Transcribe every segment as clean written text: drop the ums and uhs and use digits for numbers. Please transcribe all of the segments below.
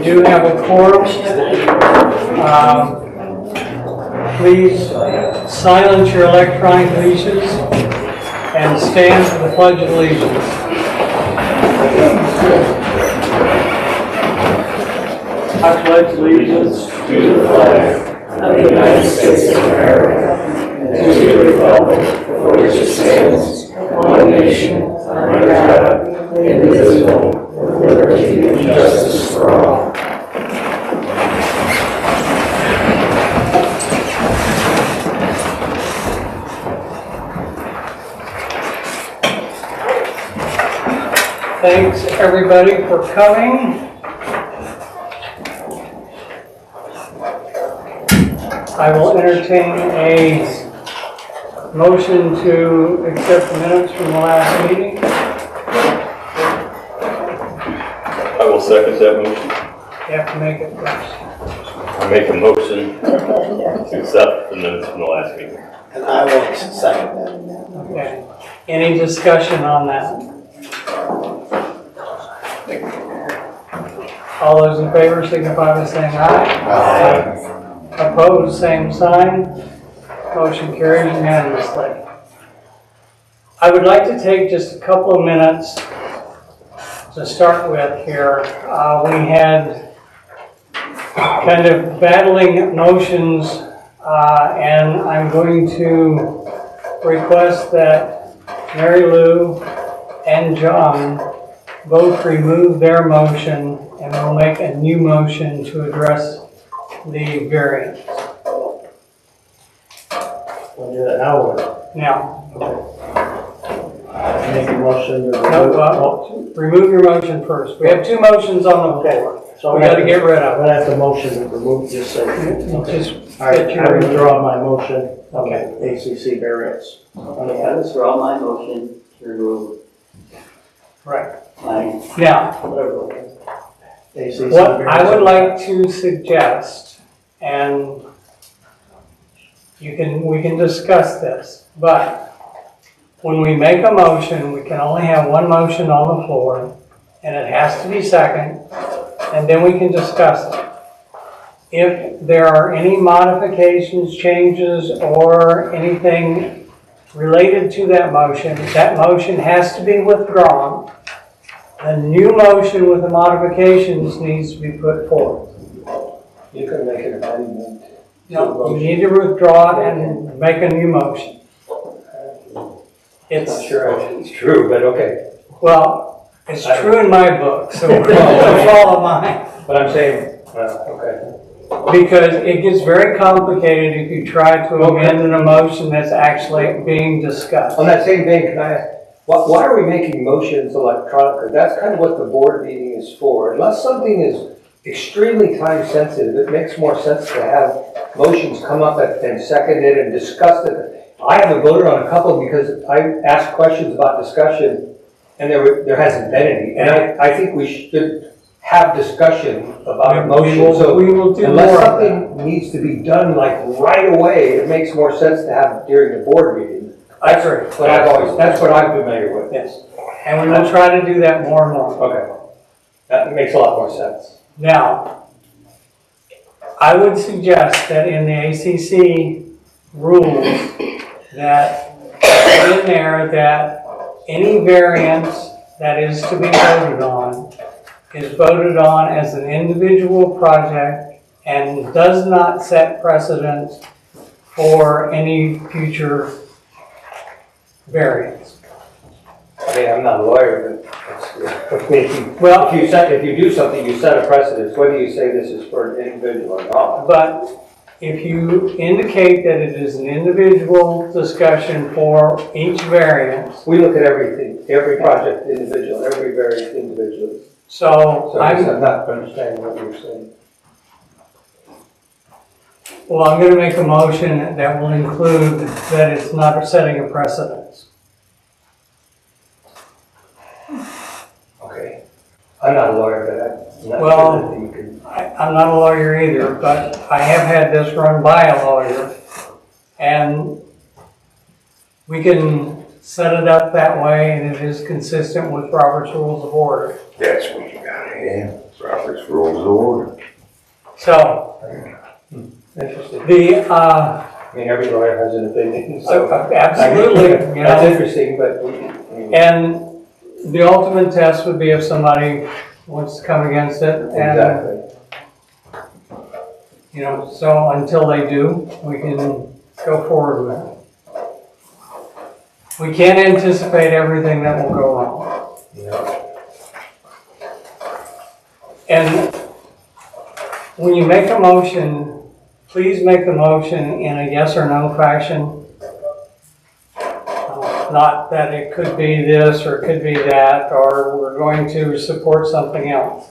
do have a quorum. Please silence your electronic leashes and stand for the Pledge of Allegiance. I pledge allegiance to the flag of the United States of America and to the republic for which it stands, one nation, under God, indivisible, with liberty and justice for all. Thanks everybody for coming. I will entertain a motion to accept the minutes from the last meeting. I will second that motion. You have to make it first. I make a motion to accept the minutes from the last meeting. And I will second that. Okay. Any discussion on that? All those in favor signify by saying aye. Opposed, same sign. Motion carried unanimously. I would like to take just a couple of minutes to start with here. We had kind of battling motions, and I'm going to request that Mary Lou and John both remove their motion, and we'll make a new motion to address the variance. We'll do that now or? Now, Make a motion to remove your motion first. We have two motions on the floor. So We got to get rid I'm of gonna have to motion to remove this thing. it. Just All right, get I your, withdraw my motion on Okay. the ACC variance. I withdraw my motion to remove right. my, Now, Whatever. ACC what I variance. would like to suggest, and we can discuss this, but when we make a motion, we can only have one motion on the floor, and it has to be second, and then we can discuss it. If there are any modifications, changes, or anything related to that motion has to be withdrawn. A new motion with the modifications needs to be put forth. You can make an amendment. No, you need to withdraw it and make a new motion. Not It's, sure it's true, but okay. well, it's true in my book, so we're gonna follow mine. But I'm saying, okay. Because it gets very complicated if you try to amend an emotion that's actually being discussed. On that same vein, can I ask, why are we making motions electronically? That's kind of what the board meeting is for. Unless something is extremely time sensitive, it makes more sense to have motions come up and seconded and discussed it. I haven't voted on a couple because I asked questions about discussion and there hasn't been any. And I think we should have discussion about a motion. So We will do unless more of something needs to be done like right away, it makes more sense to have it during the board meeting. That's what I'm familiar with. Yes, and we will try to do that more and more. Okay. That makes a lot more sense. Now, I would suggest that in the ACC rules that put in there that any variance that is to be voted on is voted on as an individual project and does not set precedent for any future variance. I mean, I'm not a lawyer, but Well, if you do something, you set a precedent, whether you say this is for an individual or not. but if you indicate that it is an individual discussion for each variance, We look at everything, every project individual, every variance individually. so So I'm not understanding what you're saying. Well, I'm going to make a motion that will include that it's not setting a precedence. Okay. I'm not a lawyer, but I'm not Well, sure that you can. I'm not a lawyer either, but I have had this run by a lawyer, and we can set it up that way, and it is consistent with Robert's Rules of Order. That's what you gotta have. Robert's Rules of Order. So, Interesting. the, I mean, every lawyer has an opinion, so. absolutely, you That's know, interesting, but and the ultimate test would be if somebody wants to come against it, and, exactly. you know, so until they do, we can go forward with it. We can't anticipate everything that will go wrong. Yeah. And when you make a motion, please make the motion in a yes or no fashion. Not that it could be this or it could be that, or we're going to support something else.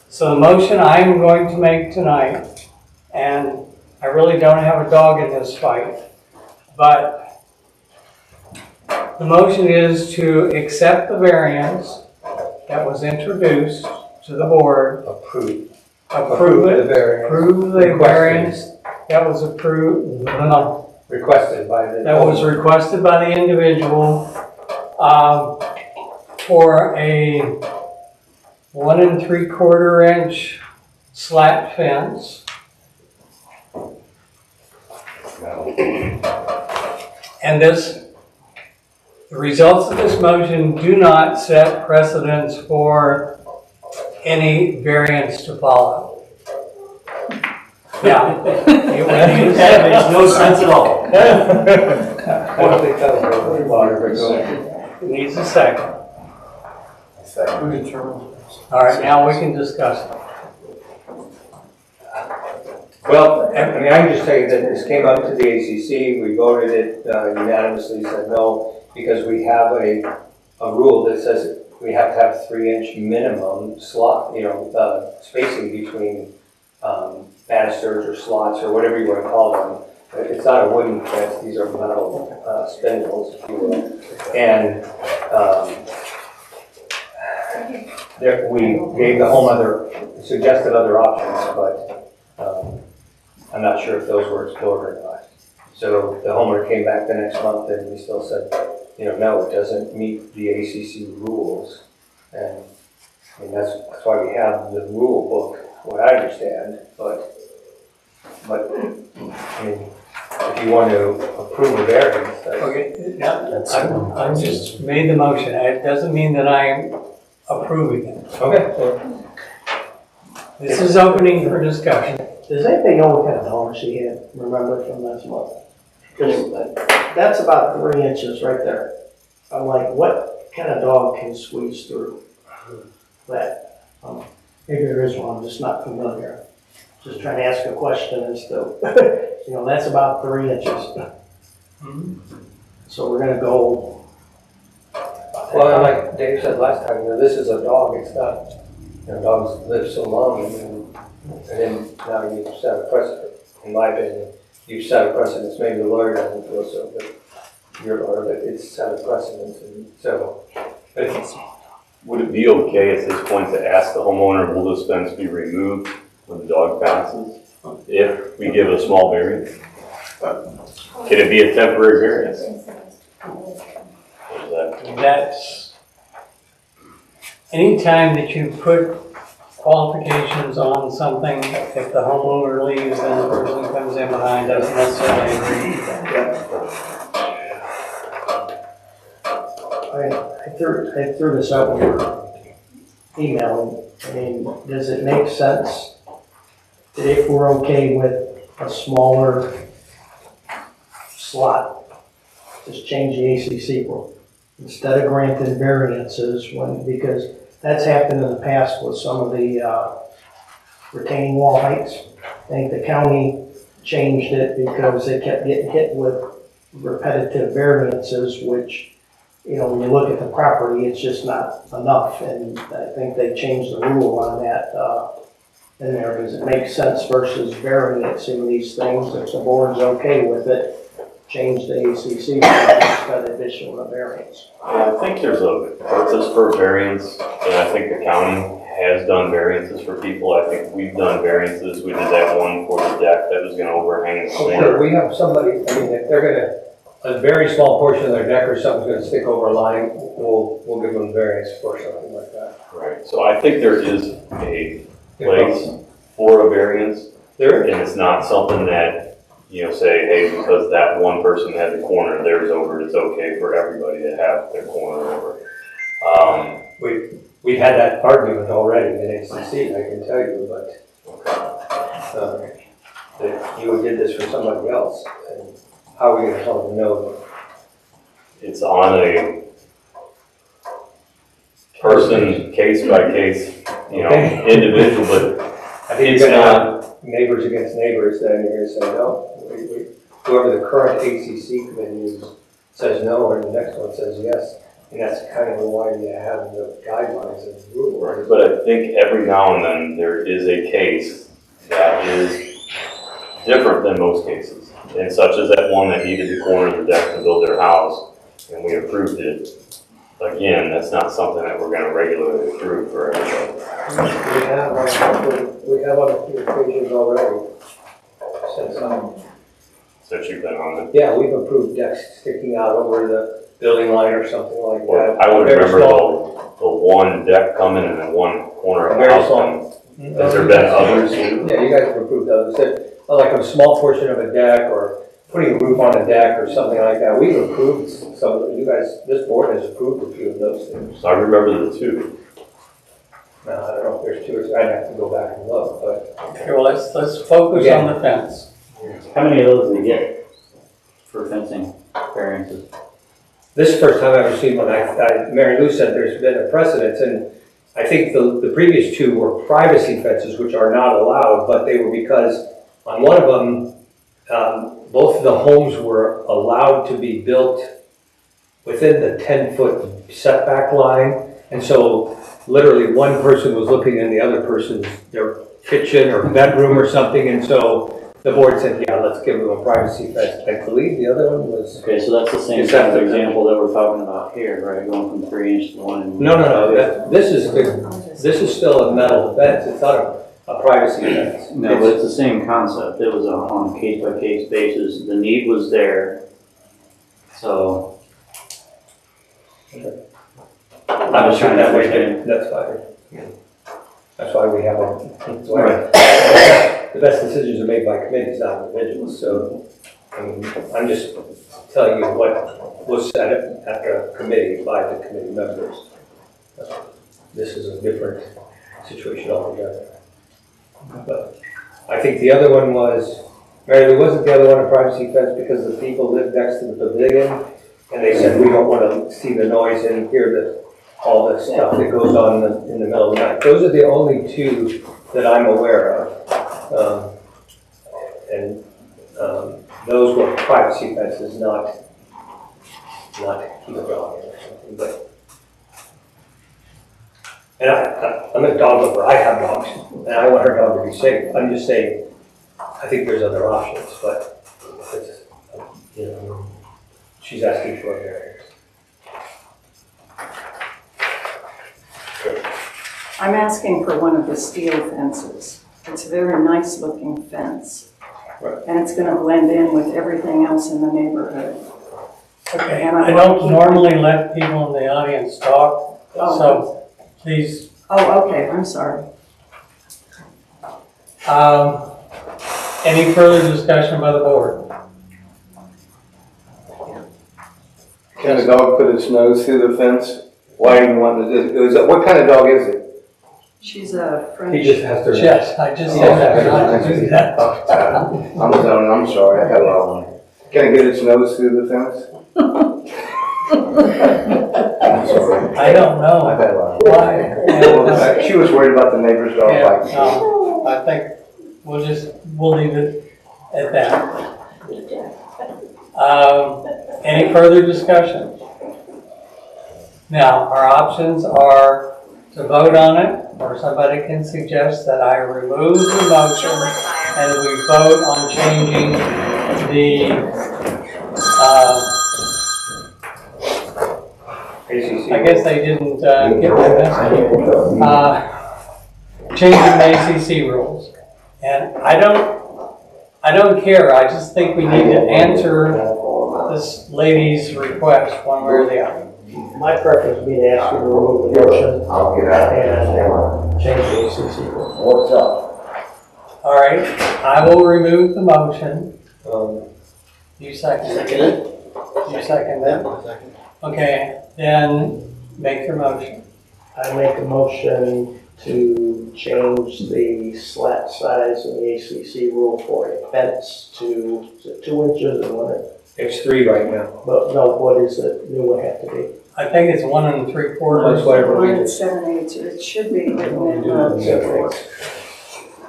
So the motion I'm going to make tonight, and I really don't have a dog in this fight, but the motion is to accept the variance that was introduced to the board, Approve. approve the it, variance approve the Requested. variance that was approved, no, requested by the. that was requested by the individual, for a 1 3/4 inch slat fence. And the results of this motion do not set precedents for any variance to follow. Yeah. That makes no sense at all. I don't think that was a water, but go ahead. Needs a second. Second. All right, now we can discuss it. Well, I mean, I can just tell you that this came up to the ACC, we voted it unanimously, said no, because we have a rule that says we have to have 3-inch minimum slot, spacing between banisters or slots or whatever you want to call them. It's not a wooden fence, these are metal spindles, if you will. And we gave the homeowner, suggested other options, but I'm not sure if those were explored or not. So the homeowner came back the next month and we still said, no, it doesn't meet the ACC rules. And I mean, that's why we have the rule book, what I understand, but I mean, if you want to approve a variance, that's. Okay, now, I just made the motion. It doesn't mean that I'm approving it. Okay. This is opening for discussion. Does anybody know what kind of dog she had, remember from last month? Because that's about 3 inches right there. I'm like, what kind of dog can squeeze through that? Maybe there is one, I'm just not familiar. Just trying to ask a question as to, that's about 3 inches. So we're gonna go. Well, like Dave said last time, this is a dog, it's not, dogs live so long, and then now you've set a precedent, in my opinion, you've set a precedent, maybe the lawyer doesn't feel so, but your lawyer, but it's set a precedent, and so, but if Would it be okay at this point to ask the homeowner, will this fence be removed when the dog passes? If we give a small variance? Can it be a temporary variance? Or is that- That's, anytime that you put qualifications on something, if the homeowner leaves, then the person who comes in behind doesn't necessarily agree with that. I threw this out in your email. I mean, does it make sense that if we're okay with a smaller slot, just change the ACC rule? Instead of granting variances because that's happened in the past with some of the retaining wall heights. I think the county changed it because they kept getting hit with repetitive variances, which, when you look at the property, it's just not enough. And I think they changed the rule on that in there. Does it make sense versus variancing these things? If the board's okay with it, change the ACC instead of additional variance. Yeah, I think there's a purpose for a variance, and I think the county has done variances for people. I think we've done variances. We did that one for the deck that was gonna overhang the sure, corner. we have somebody, I mean, if they're a very small portion of their deck or something's gonna stick over a line, we'll give them variance for something like that. Right, so I think there is a place for a variance, There, and it's not something that, say, hey, because that one person had the corner, theirs over, it's okay for everybody to have their corner over. we had that argument already in ACC, I can tell you, but, that you did this for somebody else, and how are we gonna tell them no? It's on a person, case by case, Okay. individual, but I think it's you're gonna not, have neighbors against neighbors, then you're gonna say no. Whoever the current ACC committee is says no, and the next one says yes. And that's kind of why you have the guidelines and rules. but I think every now and then there is a case that is different than most cases. And such as that one that needed the corner of the deck to build their house, and we approved it. Again, that's not something that we're gonna regularly approve for everybody. We have on a few occasions already. Since you've been on it. Yeah, we've approved decks sticking out over the building line or something like Well, that. I would Very remember small. the one deck coming and then one corner of the Very house small. coming. Has there been others too? Yeah, you guys have approved those, that, like a small portion of a deck or putting a roof on a deck or something like that. We've approved some of them. You guys, this board has approved a few of those things. So I remember the two. Now, I don't know if there's two or three, I'd have to go back and look, but. Okay, well, let's focus on the fence. How many of those did we get for fencing variances? This is the first time I've ever seen one. Mary Lou said there's been a precedent, and I think the previous two were privacy fences, which are not allowed, but they were because on one of them, both of the homes were allowed to be built within the 10-foot setback line. And so literally one person was looking in the other person's, their kitchen or bedroom or something. And so the board said, yeah, let's give them a privacy fence. I believe the other one was, Okay, so that's the same Is that kind of the- example that we're talking about here, right? Going from 3 inch to 1 inch. no, this is still a metal fence. It's not a privacy fence. No, but it's the same concept. It was on a case by case basis. The need was there. So. I'm just sure trying to that way, understand. that's fine. That's why we have a, that's why Right. the best decisions are made by committees, not individuals, so, I mean, I'm just telling you what was said at the committee by the committee members. This is a different situation altogether. But I think the other one was, Mary, there wasn't the other one a privacy fence because the people lived next to the pavilion, and they said, we don't want to see the noise and hear all the stuff that goes on in the middle of the night. Those are the only two that I'm aware of. Those were privacy fences, not keep a dog in or something, but. And I'm a dog lover, I have dogs, and I want her dog to be safe. I'm just saying, I think there's other options, but it's, she's asking for a variance. I'm asking for one of the steel fences. It's a very nice looking fence. Right. And it's gonna blend in with everything else in the neighborhood. Okay, And I don't normally let people in the audience talk, Oh. so please, Oh, okay, I'm sorry. any further discussion by the board? Can a dog put its nose through the fence? Why do you want to, what kind of dog is it? She's a He French. just has to. Yes, I just said not to do that. I'm sorry, I had a lot on it. Can it get its nose through the fence? I'm sorry. I don't I've know had a lot. why. She was worried about the neighbor's dog Yeah, biting. no, I think we'll leave it at that. Any further discussion? Now, our options are to vote on it, or somebody can suggest that I remove the motion and we vote on changing the, ACC. I guess they didn't get my message. Changing the ACC rules. And I don't care, I just think we need to answer this lady's request one way or the other. My preference would be to ask you to remove the motion I'll get out. and change the ACC rule. What's up? All right, I will remove the motion. You second it. Second it? You second it? Second. Okay, then make your motion. I make a motion to change the slat size in the ACC rule for a fence to, is it 2 inches or what? It's 3 right now. But no, what is it, new would have to be? I think it's 1 3/4. That's whatever we One do. and 7/8, it should be written in,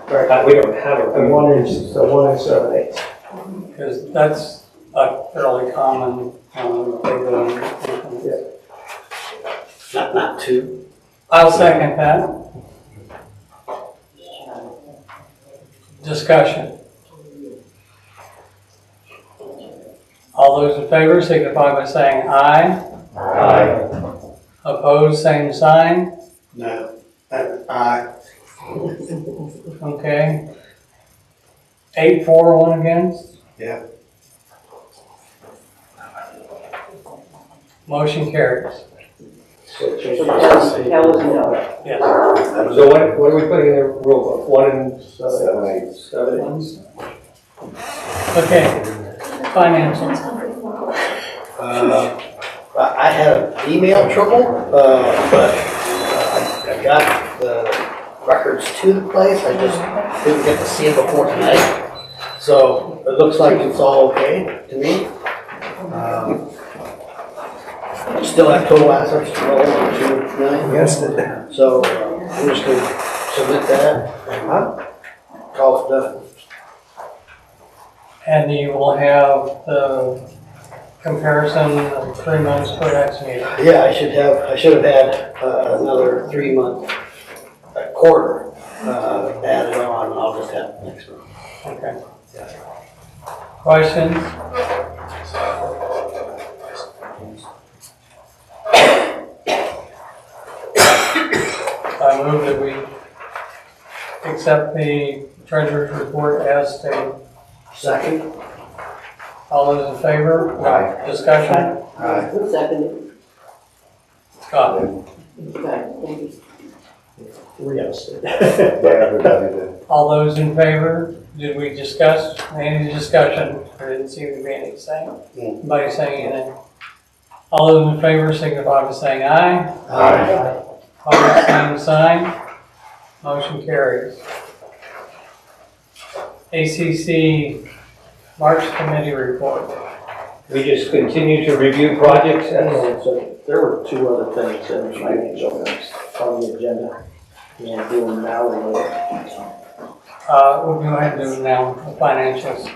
Right, We don't have a a. 1 inch, so 1 7/8. Because that's a fairly common, thing. Not two. I'll second that. Discussion. All those in favor signify by saying aye. Aye. Opposed, same sign. No. Aye. Okay. 8-4, 1 against. Yeah. Motion carries. So change So the that was a no. Yes. So what are we putting in the rule book? 1 7/8. 7/8. Okay. Financials. I had email trouble, but I got the records to the place. I just didn't get to see them before tonight. So it looks like it's all okay to me. Still have total assets to roll on 2 million. Yes. So I'm just gonna submit that and call it done. And you will have the comparison of 3 months for next meeting. Yeah, I should have had another 3-month quarter added on. I'll just have it next month. Okay. Questions? I move that we accept the treasurer's report as stated. Second. All those in favor? Aye. Discussion? Aye. Second. Scott? Okay, thank you. 3 yes. Everybody did. All those in favor? Did we discuss, any discussion? There didn't seem to be any saying. Anybody saying anything? All those in favor signify by saying aye. Aye. Opposed, same sign. Motion carries. ACC March Committee Report. We just continue to review projects and So there were 2 other things in the financial on the agenda. And do them now or later. We'll go ahead and do now, the financials.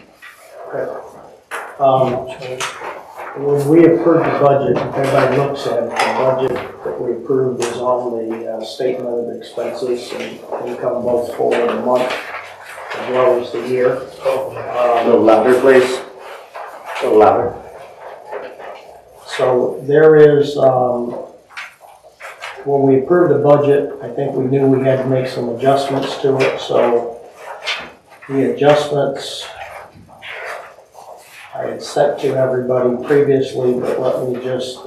When we approved the budget, if everybody looks at it, the budget that we approved is on the statement of expenses and income both for the month as well as the year. A little louder, please. A little louder. So there is, when we approved the budget, I think we knew we had to make some adjustments to it, so the adjustments I had sent to everybody previously, but let me just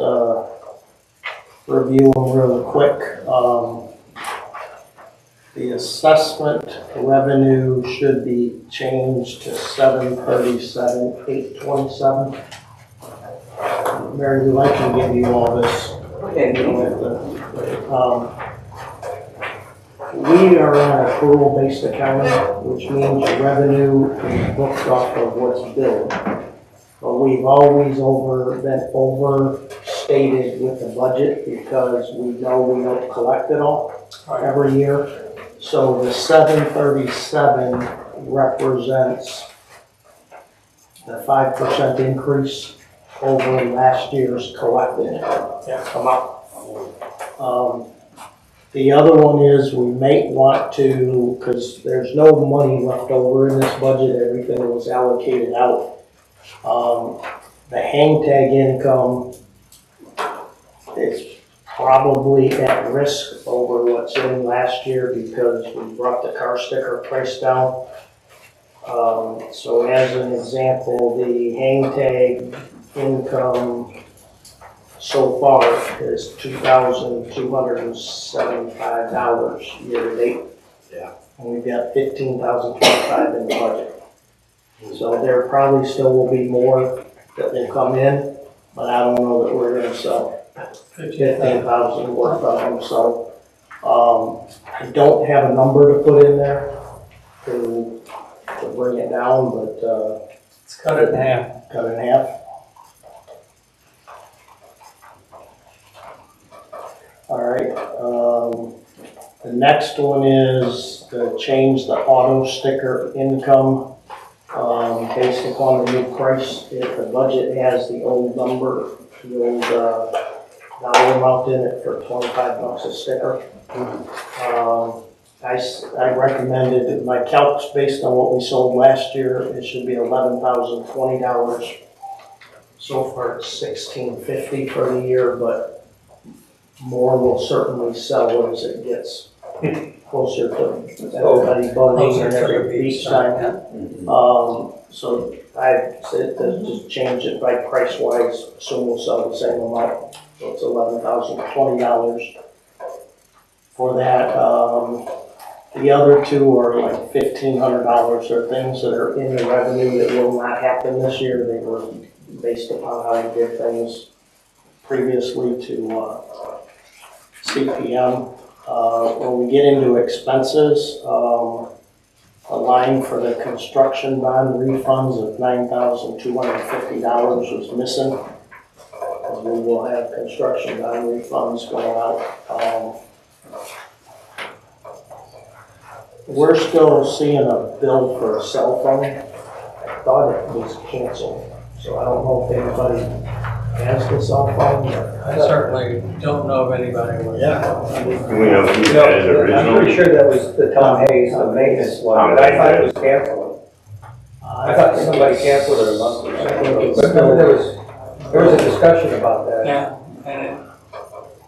review them really quick. The assessment revenue should be changed to 737,827. Mary, I can give you all this. Okay. You don't have to, we are on accrual-based accounting, which means revenue is booked off of what's billed. But we've always been overstated with the budget because we know we don't collect it all every year. So the 737 represents the 5% increase over last year's collected amount. The other one is we may want to, because there's no money left over in this budget, everything was allocated out. The hang tag income is probably at risk over what's in last year because we brought the car sticker price down. So as an example, the hang tag income so far is $2,275 year to date. Yeah. And we've got $15,025 in the budget. So there probably still will be more that will come in, but I don't know that we're gonna sell 15,000 worth of them, so, I don't have a number to put in there to bring it down, but, Let's cut it in half. cut it in half. All right, the next one is to change the auto sticker income, based upon the new price. If the budget has the old number, the old, dollar amount in it for $25 a sticker. I recommended, my calcs based on what we sold last year, it should be $11,020. So far it's $1,650 for the year, but more will certainly sell as it gets closer to everybody voting and every beach time. So I said to just change it by price wise, assume we'll sell the same amount. So it's $11,020 for that. The other two are like $1,500. They're things that are in the revenue that will not happen this year. They were based upon how we did things previously to CPM. When we get into expenses, a line for the construction bond refunds of $9,250 was missing. We will have construction bond refunds going out. We're still seeing a bill for a cell phone. I thought it was canceled, so I don't know if anybody has the cell phone. I certainly don't know of anybody with. Yeah. Do we know who had it I'm originally? pretty sure that was the Tom Hayes, the maintenance one, but I thought it was canceled. I thought somebody canceled it a month or so. But no, there was a discussion about that. Yeah, and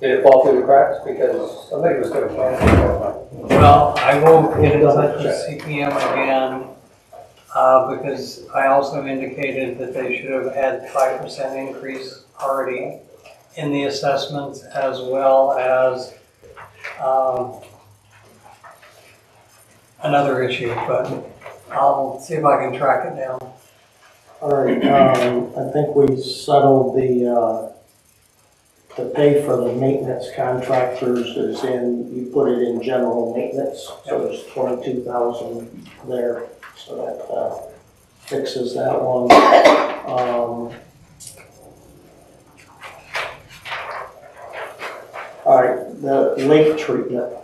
Did it fall through the cracks? Because somebody was gonna cancel well, I will get in touch with CPM again, because I also indicated that they should have had 5% increase already in the assessments, as well as, another issue, but I'll see if I can track it down. All right, I think we settled the pay for the maintenance contractors is in, you put it in general maintenance, so there's 22,000 there, so that fixes that one. All right, the lake treatment,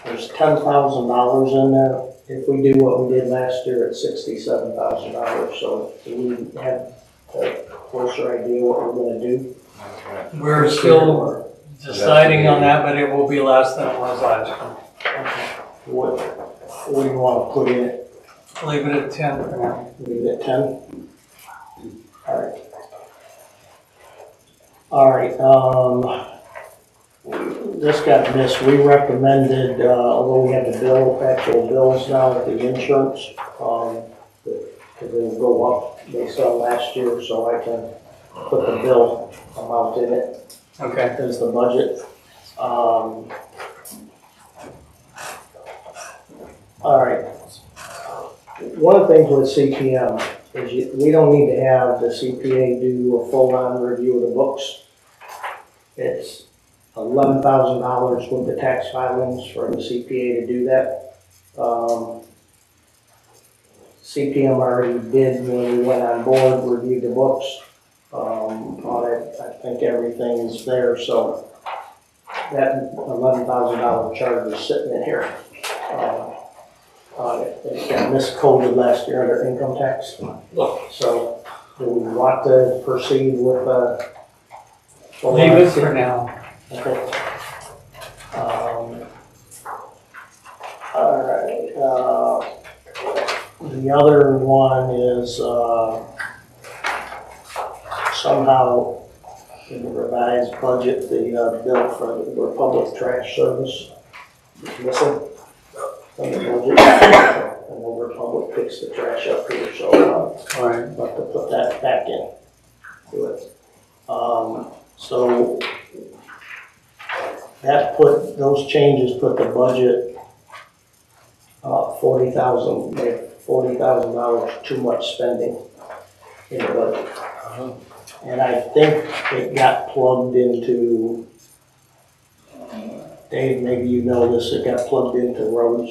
there's $10,000 in there. If we do what we did last year, it's $67,000, so we have a closer idea what we're gonna do. We're still deciding on that, but it will be less than it was last year. What do you want to put in it? Leave it at 10 for now. Leave it at 10? All right, this got missed. We recommended, although we have the actual bills now with the insurance, because it'll go up based on last year, so I can put the bill amount in it. Okay. As the budget. All right. One of the things with CPM is we don't need to have the CPA do a full-on review of the books. It's $11,000 with the tax filings for the CPA to do that. CPM already did when we went on board, reviewed the books. On it, I think everything's there, so that $11,000 charge is sitting in here. It got miscoded last year under income tax. So do we want to proceed with Leave it for now. Okay. All right, the other one is, somehow in the revised budget, the bill for the Republic Trash Service is missing from the budget. And the Republic picks the trash up here, so I'll have to put that back in to it. So those changes put the budget, $40,000 too much spending in the budget. And I think it got plugged into, Dave, maybe you know this, it got plugged into roads.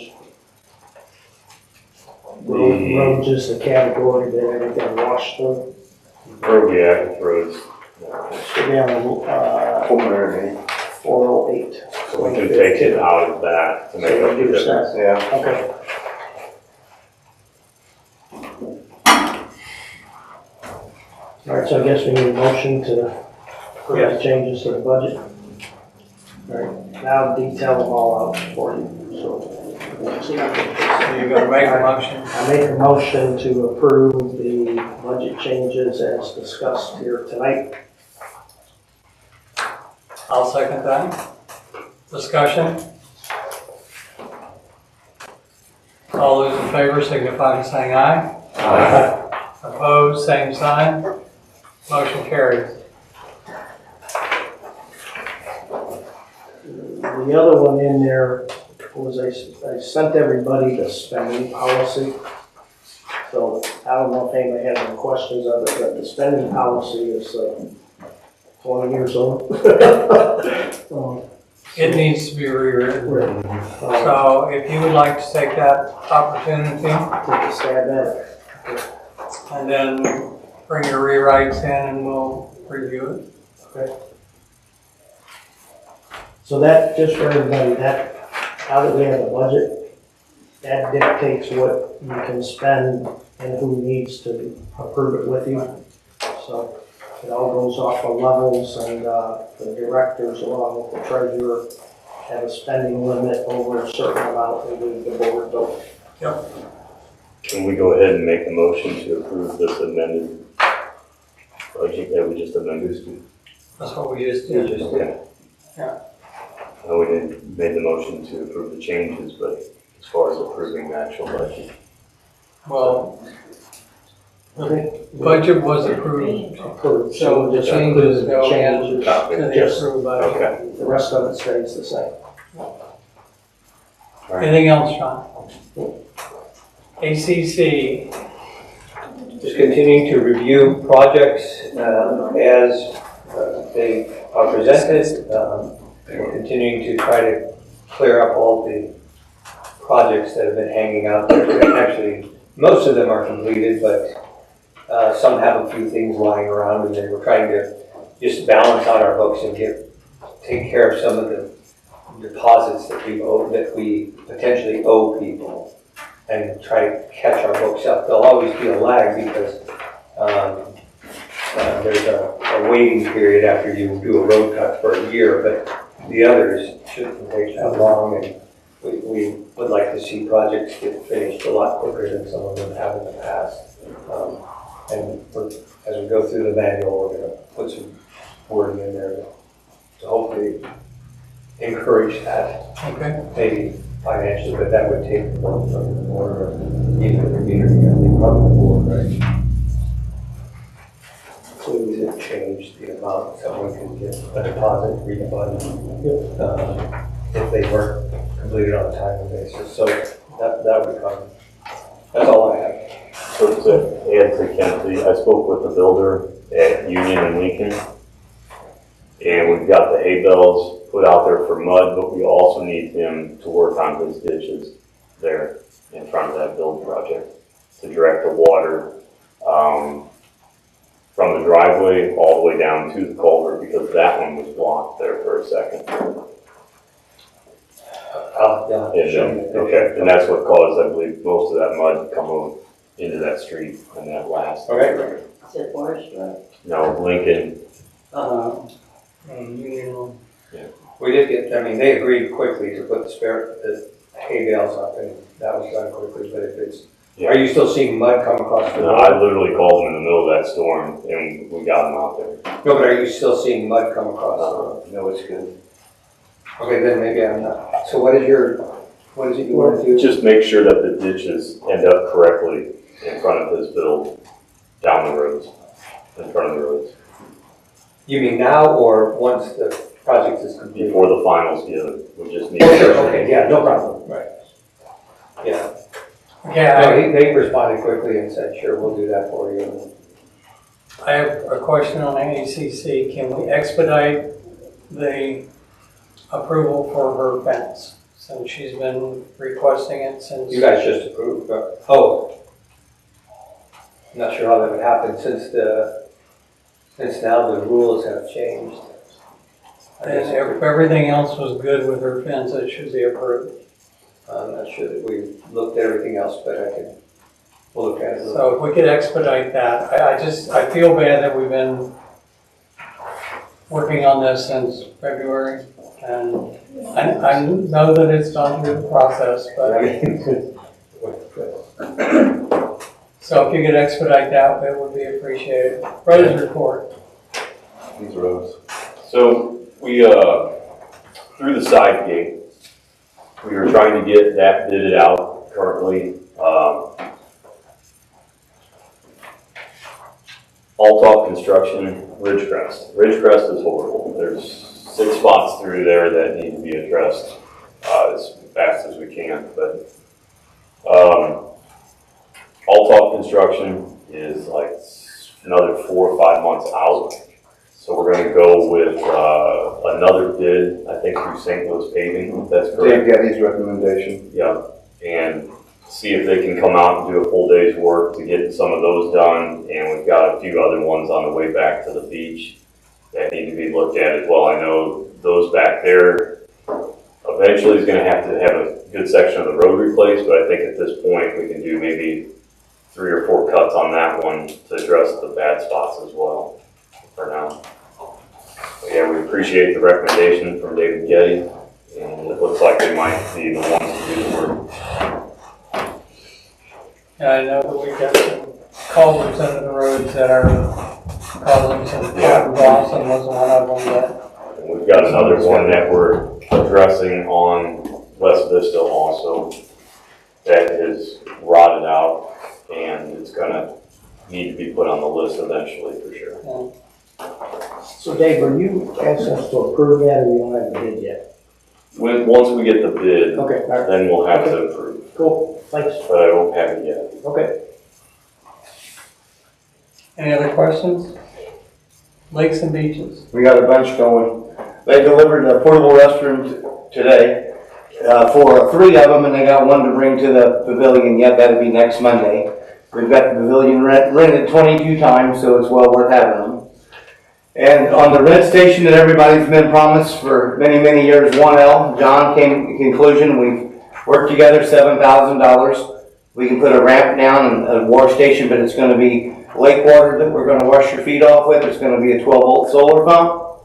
Roads is the category that everything washed through. Where are we at with roads? So down, 408. So we can take it out of that to make up the Reduce difference. that. Yeah. Okay. All right, so I guess we need a motion to approve the changes to the budget. All right, now detail them all out for you, so. So you're gonna make a motion? I make a motion to approve the budget changes as discussed here tonight. I'll second that. Discussion? All those in favor signify by saying aye. Aye. Opposed, same sign. Motion carries. The other one in there was I sent everybody the spending policy. So I don't know if anybody has any questions of it, but the spending policy is 20 years old. It needs to be rewritten. So if you would like to take that opportunity Take a stab at it. and then bring your rewrites in and we'll review it. So that, just for everybody, that, now that we have a budget, that dictates what you can spend and who needs to approve it with you. So it all goes off of levels, and the directors along with the treasurer have a spending limit over a certain amount and leave the board vote. Can we go ahead and make a motion to approve this amended budget that we just amended? That's what we just did. Okay. Yeah. No, we didn't made the motion to approve the changes, but as far as approving the actual budget. Well, the budget was approved, Approved, so the just changes approve go the in changes. to the Just approved budget. Okay. the rest of it stays the same. Right. Anything else, Sean? ACC, Just continuing to review projects as they are presented. We're continuing to try to clear up all the projects that have been hanging out there. Actually, most of them are completed, but some have a few things lying around, and then we're trying to just balance out our books and take care of some of the deposits that we potentially owe people, and try to catch our books up. There'll always be a lag because there's a waiting period after you do a road cut for a year, but the others shouldn't take that long, and we would like to see projects get finished a lot quicker than some of them have in the past. And as we go through the manual, we're going to put some wording in there to hopefully encourage that, okay? maybe financially, but that would take the vote from the board or even the meeting from the board, right? So we should change the amount someone can get a deposit refund if they weren't completed on a timely basis. So that would be fine. That's all I have. So to add to Kennedy, I spoke with the builder at Union and Lincoln, and we've got the hay bales put out there for mud, but we also need him to work on his ditches there in front of that build project to direct the water from the driveway all the way down to the culvert, because that one was blocked there for a second. Okay, and that's what caused, I believe, most of that mud to come over into that street and that last. Okay. Is it Forest Road? No, Lincoln, We did get, they agreed quickly to put the hay bales up, and that was done quickly, but are you still seeing mud come across the no, road? I literally called him in the middle of that storm and we got him out there. No, but are you still seeing mud come across the road? No, it's good. Okay, then maybe I'm not. So what is it you want to do? Just make sure that the ditches end up correctly in front of his build, down the roads, in front of the roads. You mean now or once the project is complete? Before the finals given, we just need. Okay, yeah, no problem, right. Yeah, Yeah, no, they responded quickly and said, sure, we'll do that for you. I have a question on ACC. Can we expedite the approval for her fence? Since she's been requesting it since. You guys just approved, but, I'm not sure how that would happen since now the rules have changed. And if everything else was good with her fence, it should be approved. I'm not sure that we looked at everything else, but we'll look at it. So if we could expedite that, I feel bad that we've been working on this since February. And I know that it's gone through the process, but, so if you could expedite that, it would be appreciated. Roads report. These roads. So we, through the side gate, we are trying to get that bidded out currently. Altop Construction, Ridgecrest. Ridgecrest is horrible. There's 6 spots through there that need to be addressed as fast as we can. But Altop Construction is like another 4 or 5 months out. So we're going to go with another bid, I think through St. Louis Paving, if that's correct. Dave Getty's recommendation. Yeah, and see if they can come out and do a full day's work to get some of those done. And we've got a few other ones on the way back to the beach that need to be looked at as well. I know those back there eventually is going to have a good section of the road replaced, but I think at this point we can do maybe 3 or 4 cuts on that one to address the bad spots as well for now. But yeah, we appreciate the recommendation from David Getty, and it looks like they might be the ones to do the work. And I know that we've got some culverts under the roads that are causing some problems, and was one of them that. And we've got another one that we're addressing on West Vista also that is rotted out, and it's gonna need to be put on the list eventually for sure. So Dave, are you asking us to approve that or you don't have the bid yet? Once we get the bid, Okay, all right, then we'll have to approve, cool, thanks. but I don't have it yet. Okay. Any other questions? Lakes and beaches. We got a bunch going. They delivered a portable restroom today for 3 of them, and they got 1 to bring to the pavilion yet. That'll be next Monday. We've got the pavilion rented 22 times, so it's well worth having them. And on the rent station that everybody's been promised for many, many years, 1L, John came to the conclusion. We've worked together $7,000. We can put a ramp down and a water station, but it's going to be lake water that we're going to wash your feet off with. It's going to be a 12-volt solar pump.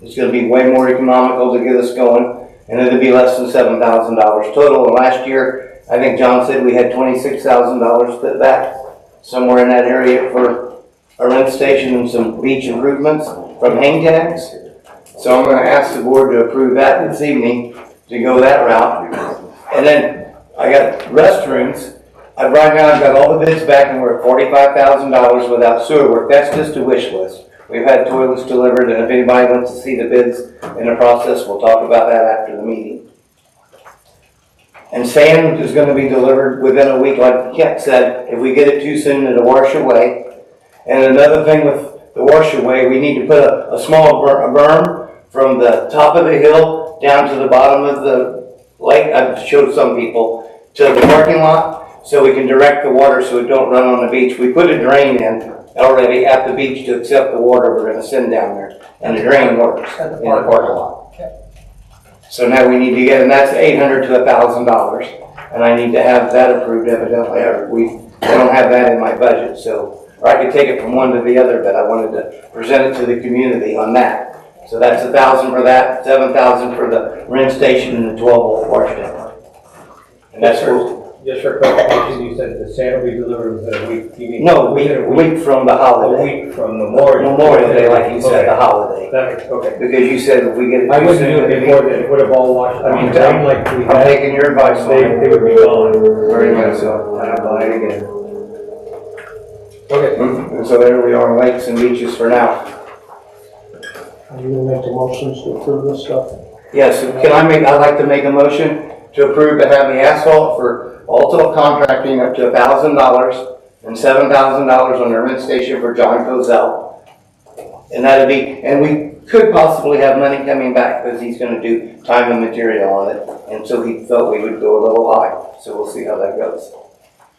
It's going to be way more economical to get us going, and it'll be less than $7,000 total. And last year, I think John said we had $26,000 put back somewhere in that area for a rent station and some beach improvements from hang tags. So I'm going to ask the board to approve that this evening to go that route. And then I got restrooms. Right now I've got all the bids back and we're at $45,000 without sewer work. That's just a wish list. We've had toilets delivered, and if anybody wants to see the bids in the process, we'll talk about that after the meeting. And sand is going to be delivered within a week, like Kent said. If we get it too soon, it'll wash away. And another thing with the wash away, we need to put a small berm from the top of the hill down to the bottom of the lake. I've showed some people to the parking lot so we can direct the water so it don't run on the beach. We put a drain in already at the beach to accept the water we're going to send down there. And the drain works in the parking lot. So now we need to get, and that's $800 to $1,000. And I need to have that approved evidently. I don't have that in my budget, so. Or I could take it from one to the other, but I wanted to present it to the community on that. So that's $1,000 for that, $7,000 for the rent station and the 12-volt wash tower. And that's Just for clarification, you said the sand will be delivered within a week. You mean no, within a week from the a holiday. week from Memorial Day, like you said, the holiday. Okay. Because you said if we get it I too wouldn't soon, do it before then. It would have all washed. I mean, I'm like we I'm had, taking your advice on it. they would be gone. Very much so. I'll buy it again. Okay. And so there we are on lakes and beaches for now. Are you gonna make the motions to approve this stuff? Yes, I'd like to make a motion to approve to have the asphalt for Alto Contracting up to $1,000 and $7,000 on the rent station for John Kozel. And that'd be, and we could possibly have money coming back because he's gonna do time and material on it. And so he felt we would go a little high, so we'll see how that goes.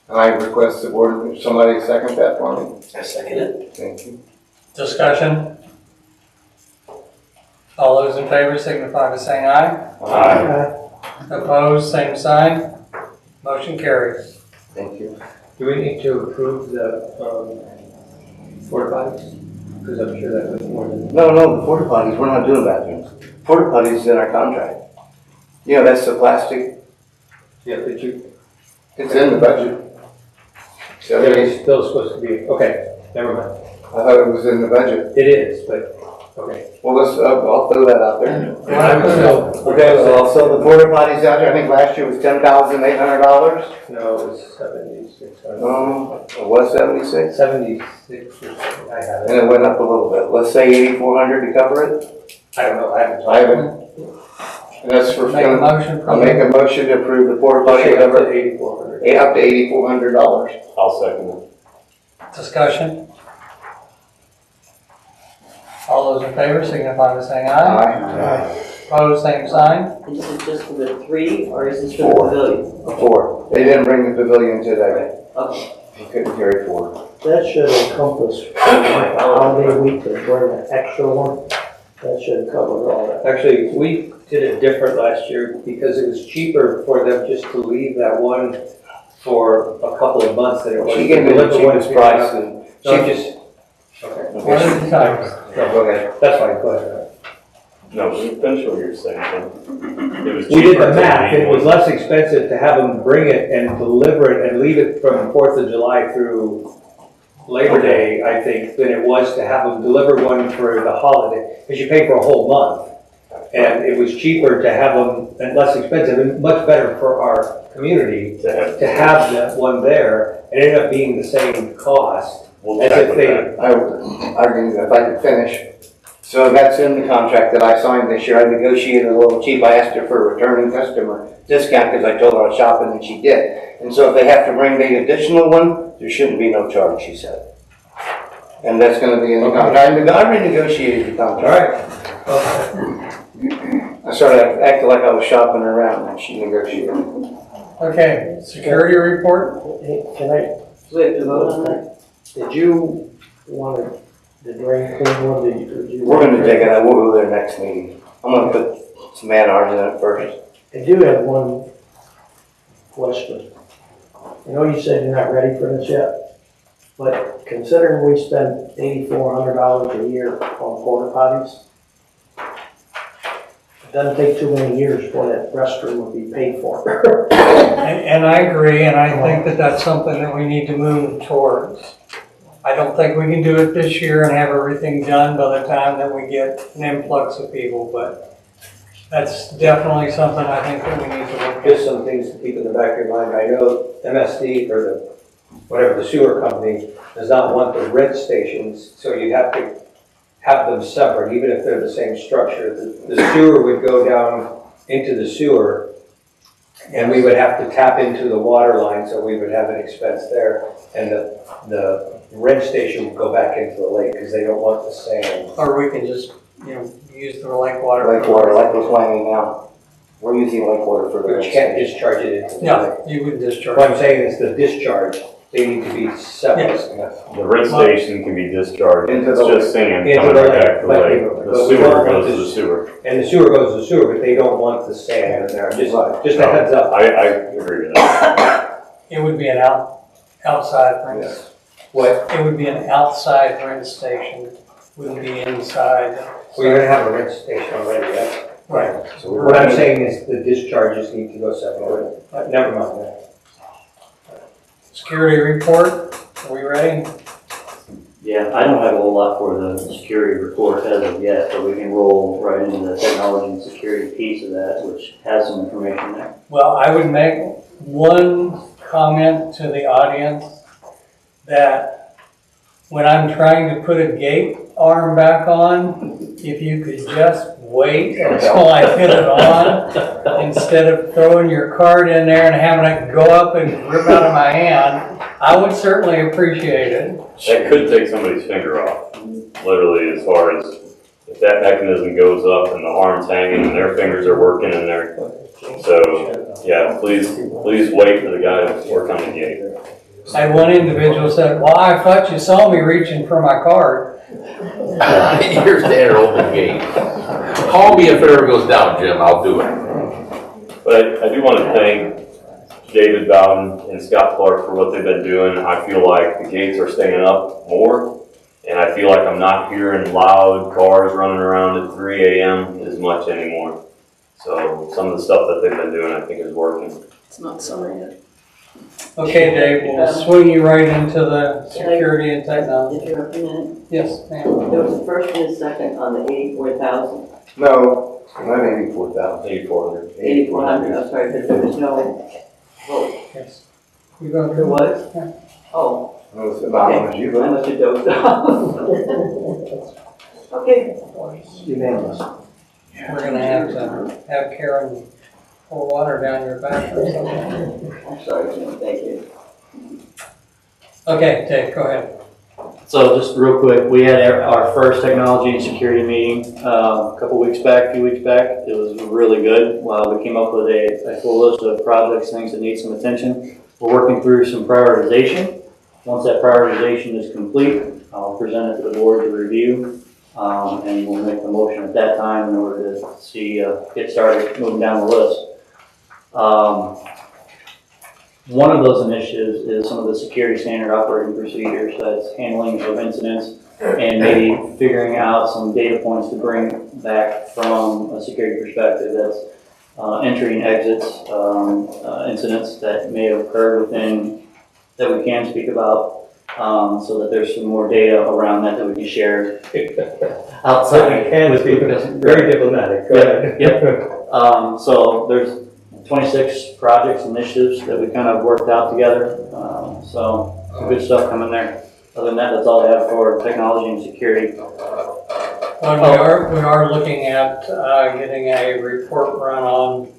I request the board, somebody second that for me. I second it. Thank you. Discussion? All those in favor signify by saying aye. Aye. Opposed, same sign. Motion carries. Thank you. Do we need to approve the, porta potties? Because I'm sure that was more than. No, the porta potties, we're not doing bathrooms. Porta potties is in our contract. You know, that's the plastic, Yeah, did you? it's in the budget. So Yeah, it's still supposed to be, okay, never mind. I thought it was in the budget. It is, but, okay. Well, I'll throw that out there. So, Okay, so the porta potties out there, I think last year was $10,800. no, it was 7,600. It was 76, 76 or something, I have and it. it went up a little bit. Let's say 8,400 to cover it. I don't know, I haven't. I haven't. And that's for, Make a motion I'll from make a motion to approve the porta potty, whatever, 8,400. up to $8,400. I'll second it. discussion. All those in favor signify by saying aye. Aye. Opposed, same sign. Is it just for the 3 or is this for the Four. pavilion? 4. They didn't bring the pavilion today. Okay. He couldn't carry 4. That should encompass holiday week to bring an extra one. That should cover all that. Actually, we did it different last year because it was cheaper for them just to leave that one for a couple of months than it was. She gave me the cheapest price and No, she just, okay. One at a time. No, go ahead. That's fine, go ahead. No, finish what you're saying. It was We did cheaper the to math, leave it was one- less expensive to have them bring it and deliver it and leave it from 4th of July through Labor Day, I think, than it was to have them deliver one for the holiday, because you pay for a whole month. And it was cheaper to have them, and less expensive, and much better for our community to to have that one there. It ended up being the same cost. We'll As check if with they- that. I agree, if I could finish. So that's in the contract that I signed this year. I negotiated a little cheap. I asked her for a returning customer discount because I told her I was shopping and she did. And so if they have to bring the additional one, there shouldn't be no charge, she said. And that's gonna be in the contract. I renegotiated the All contract. right. I started acting like I was shopping around and she negotiated. Okay, security report. Hey, can I, Do we have to vote on that? did you want the drain clean one, did you? We're gonna take it, we'll go there next meeting. I'm gonna put some man ours in it first. I do have one question. I know you said you're not ready for this yet, but considering we spend $8,400 a year on porta potties, it doesn't take too many years for that restroom will be paid for. And I agree, and I think that that's something that we need to move towards. I don't think we can do it this year and have everything done by the time that we get an influx of people, but that's definitely something I think that we need to look at. Just some things to keep in the back of your mind. I know MSD or the, whatever, the sewer company does not want the rent stations, so you have to have them separate, even if they're the same structure. The sewer would go down into the sewer, and we would have to tap into the water line, so we would have an expense there. And the rent station would go back into the lake, because they don't want the sand. Or we can just, use the lake water. Lake water, like we're planning now. We're using lake water for the. But you can't discharge it into the lake. Yeah, you would discharge. What I'm saying is the discharge, they need to be separate. The rent station can be discharged, Into it's the just sand Into coming the right lake. back to the Like, lake. it The goes sewer right goes to to- the sewer. And the sewer goes to the sewer, but they don't want the sand in there, just a heads up. I agree with that. It would be an outside rent. What, It would be an outside rent station, wouldn't be inside. well, you're gonna have a rent station already, right? Right. So we're What I'm saying is the discharges need to go separate. Never mind that. Security report, are we ready? Yeah, I don't have a whole lot for the security report as of yet, but we can roll right into the technology and security piece of that, which has some information there. Well, I would make one comment to the audience that when I'm trying to put a gate arm back on, if you could just wait until I put it on, instead of throwing your card in there and having it go up and rip out of my hand, I would certainly appreciate it. That could take somebody's finger off, literally, as far as if that mechanism goes up and the arm's hanging and their fingers are working in there. So, yeah, please wait for the guy to work on the gate. I had one individual said, well, I thought you saw me reaching for my card. Here's the open gate. Call me if it ever goes down, Jim, I'll do it. But I do want to thank David Bowden and Scott Clark for what they've been doing. I feel like the gates are staying up more, and I feel like I'm not hearing loud cars running around at 3 a.m. as much anymore. So some of the stuff that they've been doing, I think, is working. It's not summer yet. Okay, Dave, we'll swing you right into the security and technology. Interrupt a minute. Yes, ma'am. There was a first and a second on the 84,000. No, not 84,000. 8,400. 8,400, I'm sorry, but there was no vote. Yes. You going There to? was? Oh, It was about how much you I voted. must have dozed off. Okay. Unanimous. We're gonna have to have Karen pour water down your back or something. I'm sorry, Jim, thank you. Okay, Dave, go ahead. So just real quick, we had our first technology and security meeting a few weeks back. It was really good. We came up with a full list of projects, things that need some attention. We're working through some prioritization. Once that prioritization is complete, I'll present it to the board to review. And we'll make the motion at that time in order to get started moving down the list. One of those initiatives is some of the security standard operating procedures, that's handling of incidents and maybe figuring out some data points to bring back from a security perspective. That's entry and exits, incidents that may have occurred within, that we can speak about, so that there's some more data around that we can share outside. Very diplomatic. Go ahead. Yep. So there's 26 projects, initiatives that we kind of worked out together. So some good stuff coming there. Other than that, that's all I have for technology and security. Well, we are looking at getting a report run on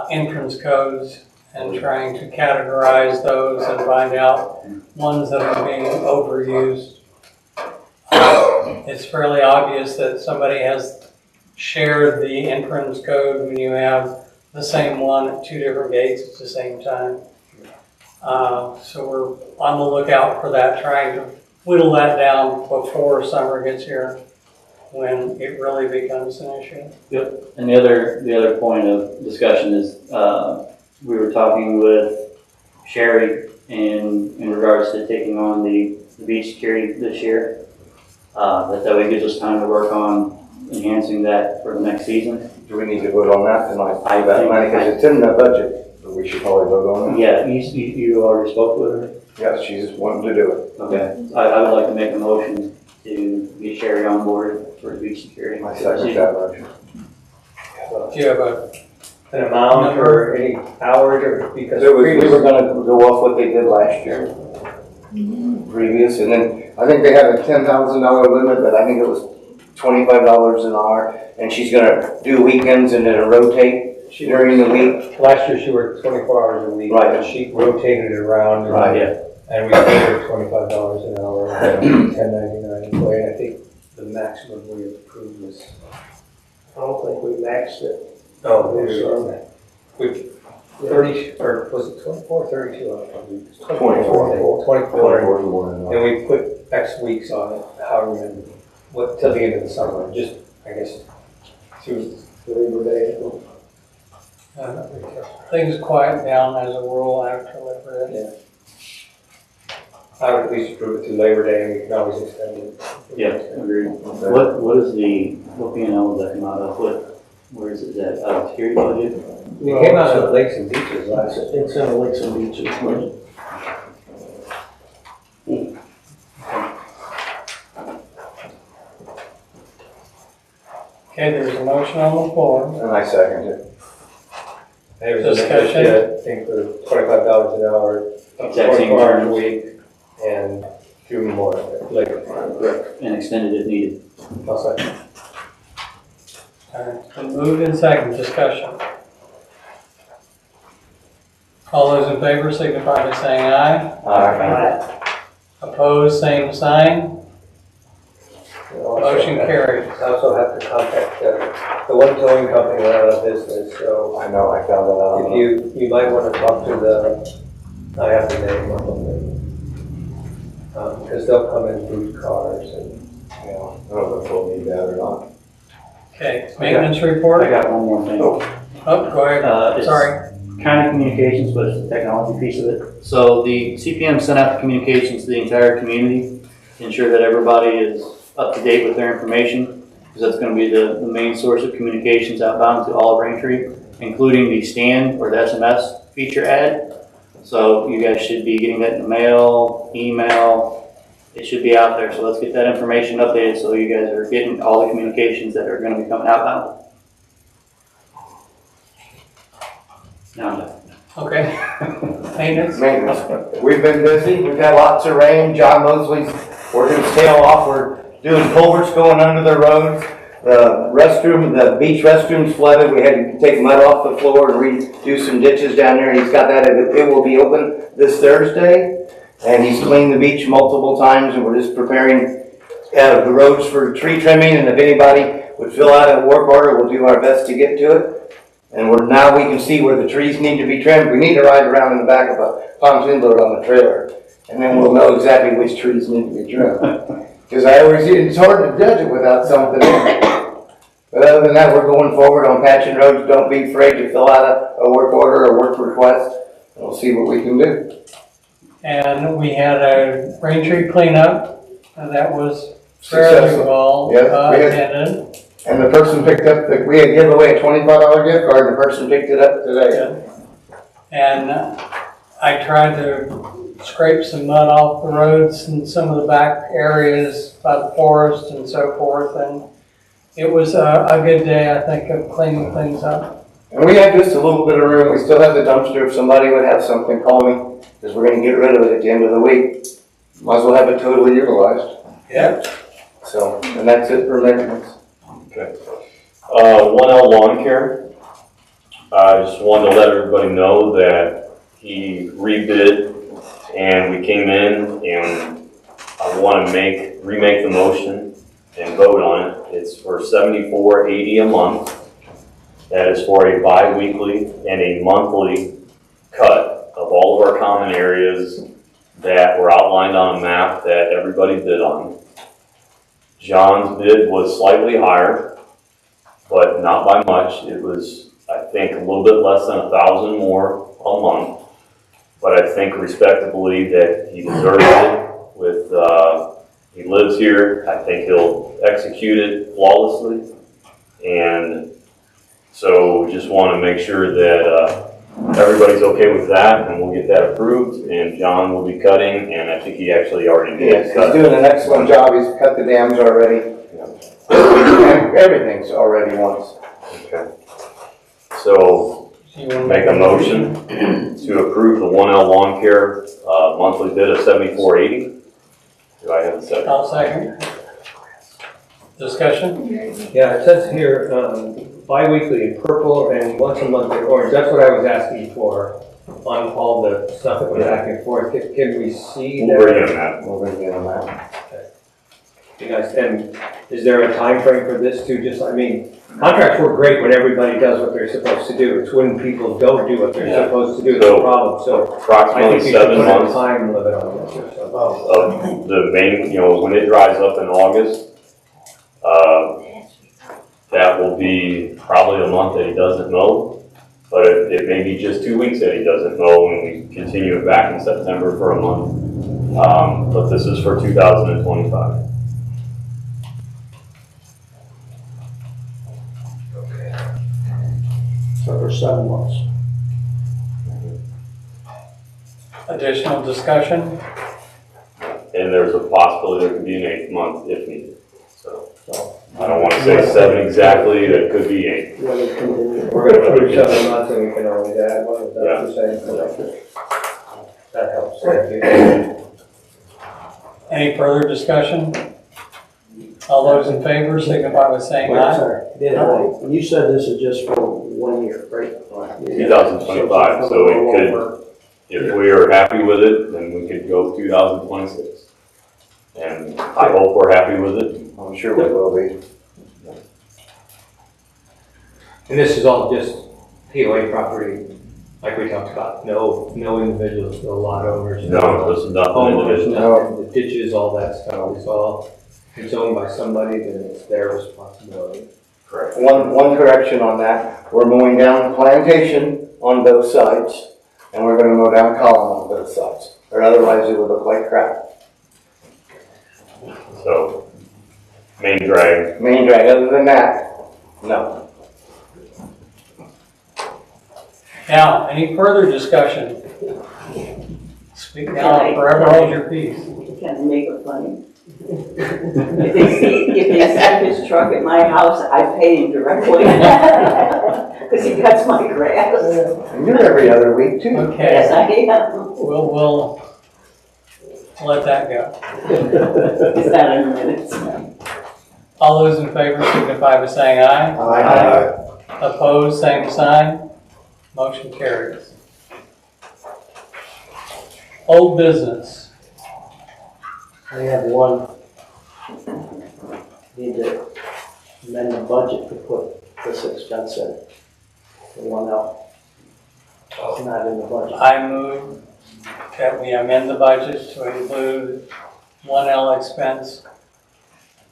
entrance codes and trying to categorize those and find out ones that are being overused. It's fairly obvious that somebody has shared the entrance code when you have the same one at two different gates at the same time. So we're on the lookout for that, trying to whittle that down before summer gets here, when it really becomes an issue. Yep. And the other point of discussion is we were talking with Sherry in regards to taking on the beach security this year. That way gives us time to work on enhancing that for the next season. Do we need to vote on that tonight? I That think- money, because it's in the budget, but we should probably vote on it. Yeah, you already spoke with her? Yeah, she's wanting to do it. Okay. I would like to make a motion to get Sherry on board for the beach security. I second that motion. Do you have An amount or any hours or because We were gonna go off what they did last year. Previous, and then I think they had a $10,000 limit, but I think it was $25 an hour. And she's gonna do weekends and then rotate during the week. last year she worked 24 hours a week. Right. And she rotated it around. and- Right. Yeah. And we paid her $25 an hour, 10.99 employee. I think the maximum we approved was, I don't think we maxed it. oh, we 30, or was it 24, 32? I don't know. 24. 24. And we put X weeks on it, however many, till the end of the summer, just, I guess, through Labor Day. things quiet down as a rule after Labor Day? Yeah. I would at least approve it through Labor Day, and we can always extend it. Yeah, agreed. What is what P&L does that come out of? Where is it at? Out of security budget? It came out of Lakes and Beaches last year. It's in the Lakes and Beaches budget. Okay, there's a motion on the floor. And I second it. And it was an Discussion. initiative, I think, for $25 an hour, up to Exact same 24 hours a terms. week, and few more later. and extend it if needed. I'll second. All right, so moved in second, discussion. All those in favor signify by saying aye. Opposed, same sign. Motion carries. I also have to contact the one towing company went out of business, so I know, I found that out. if you might want to talk to I have the name of them. Because they'll come in boot cars and. Yeah, I don't know if they'll need that or not. Okay, maintenance report? I got one more thing. Oh, go ahead, It's sorry. kind of communications, but it's the technology piece of it. So the CPM sent out the communications to the entire community to ensure that everybody is up to date with their information, because that's going to be the main source of communications outbound to all of Braintree, including the scan or the SMS feature ad. So you guys should be getting that in the mail, email. It should be out there. So let's get that information updated so you guys are getting all the communications that are going to be coming outbound. Now I'm done. Okay. Maintenance? Maintenance. We've been busy. We've had lots of rain. John Mosley's working his tail off. We're doing culverts going under the roads. The beach restrooms flooded. We had to take mud off the floor and redo some ditches down there. He's got that. It will be open this Thursday. And he's cleaned the beach multiple times, and we're just preparing the roads for tree trimming. And if anybody would fill out a work order, we'll do our best to get to it. And now we can see where the trees need to be trimmed. We need to ride around in the back of a pontoon boat on the trailer, and then we'll know exactly which trees need to be trimmed. Because it's hard to judge it without something. But other than that, we're going forward on patching roads. Don't be afraid to fill out a work order or work request, and we'll see what we can do. And we had a Braintree cleanup, and that was fairly Successful. well Yes, we had- attended. And the person picked up, we had given away a $25 gift card, and the person picked it up today. And I tried to scrape some mud off the roads and some of the back areas by the forest and so forth. And it was a good day, I think, of cleaning things up. And we have just a little bit of room. We still have the dumpster. If somebody would have something, call me, because we're going to get rid of it at the end of the week. Might as well have it totally utilized. Yep. So, and that's it for maintenance. Okay. 1L Lawn Care. I just wanted to let everybody know that he rebid and we came in and I want to remake the motion and vote on it. It's for $74.80 a month. That is for a bi-weekly and a monthly cut of all of our common areas that were outlined on a map that everybody bid on. John's bid was slightly higher, but not by much. It was, I think, a little bit less than 1,000 more a month. But I think respectably that he deserves it with, he lives here. I think he'll execute it flawlessly. And so just want to make sure that everybody's okay with that, and we'll get that approved, and John will be cutting, and I think he actually already did Yes, cut. he's doing an excellent job. He's cut the dams already. And everything's already once. Okay. So make a motion to approve the 1L Lawn Care monthly bid of $74.80. Do I have a second? I'll second. Discussion? Yeah, it says here, bi-weekly in purple and once a month in orange. That's what I was asking for on all the stuff that went back and forth. Can we see We'll that? bring in that. We'll bring it on that. You guys, and is there a time frame for this too? Just, I mean, contracts work great when everybody does what they're supposed to do. It's when people don't do what they're Yeah. supposed to do that's the problem. So I think Approximately we should 7 put a months time limit on this or something. of the main, when it dries up in August, that will be probably a month that he doesn't mow, but it may be just 2 weeks that he doesn't mow, and we continue it back in September for a month. But this is for 2025. So for 7 months. Additional discussion? And there's a possibility there could be an 8th month if needed. So I don't want to say 7 exactly, it could be 8. We're gonna approve 7 months and we can always add one, is that what you're saying? That helps, thank you. Any further discussion? All those in favor signify by saying Wait, aye. sorry, you said this is just for 1 year, right? 2025, so it could, if we are happy with it, then we could go 2026. And I hope we're happy with it. I'm sure we will be. And this is all just POA property, like we talked about, no individuals, no lot owners. No, this is not an Homeowners, individual. nothing, the ditches, all that stuff, it's all, if it's owned by somebody, then it's their responsibility. Correct. One correction on that, we're mowing down Plantation on both sides, and we're gonna mow down Column on both sides, or otherwise it would look like crap. So, main drag, Main drag, other than that, no. Now, any further discussion? Speak now or forever hold your peace. Can I make it funny? If they send his truck at my house, I pay him directly. Because he cuts my grass. And you're every other week too. Yes, Okay, I am. we'll let that go. It's not in minutes. All those in favor signify by saying aye. Aye. Opposed, same sign. Motion carries. Old business. I have one. Need to amend the budget to put this expense in. The one out. It's not in the budget. I move that we amend the budget to include 1L expense.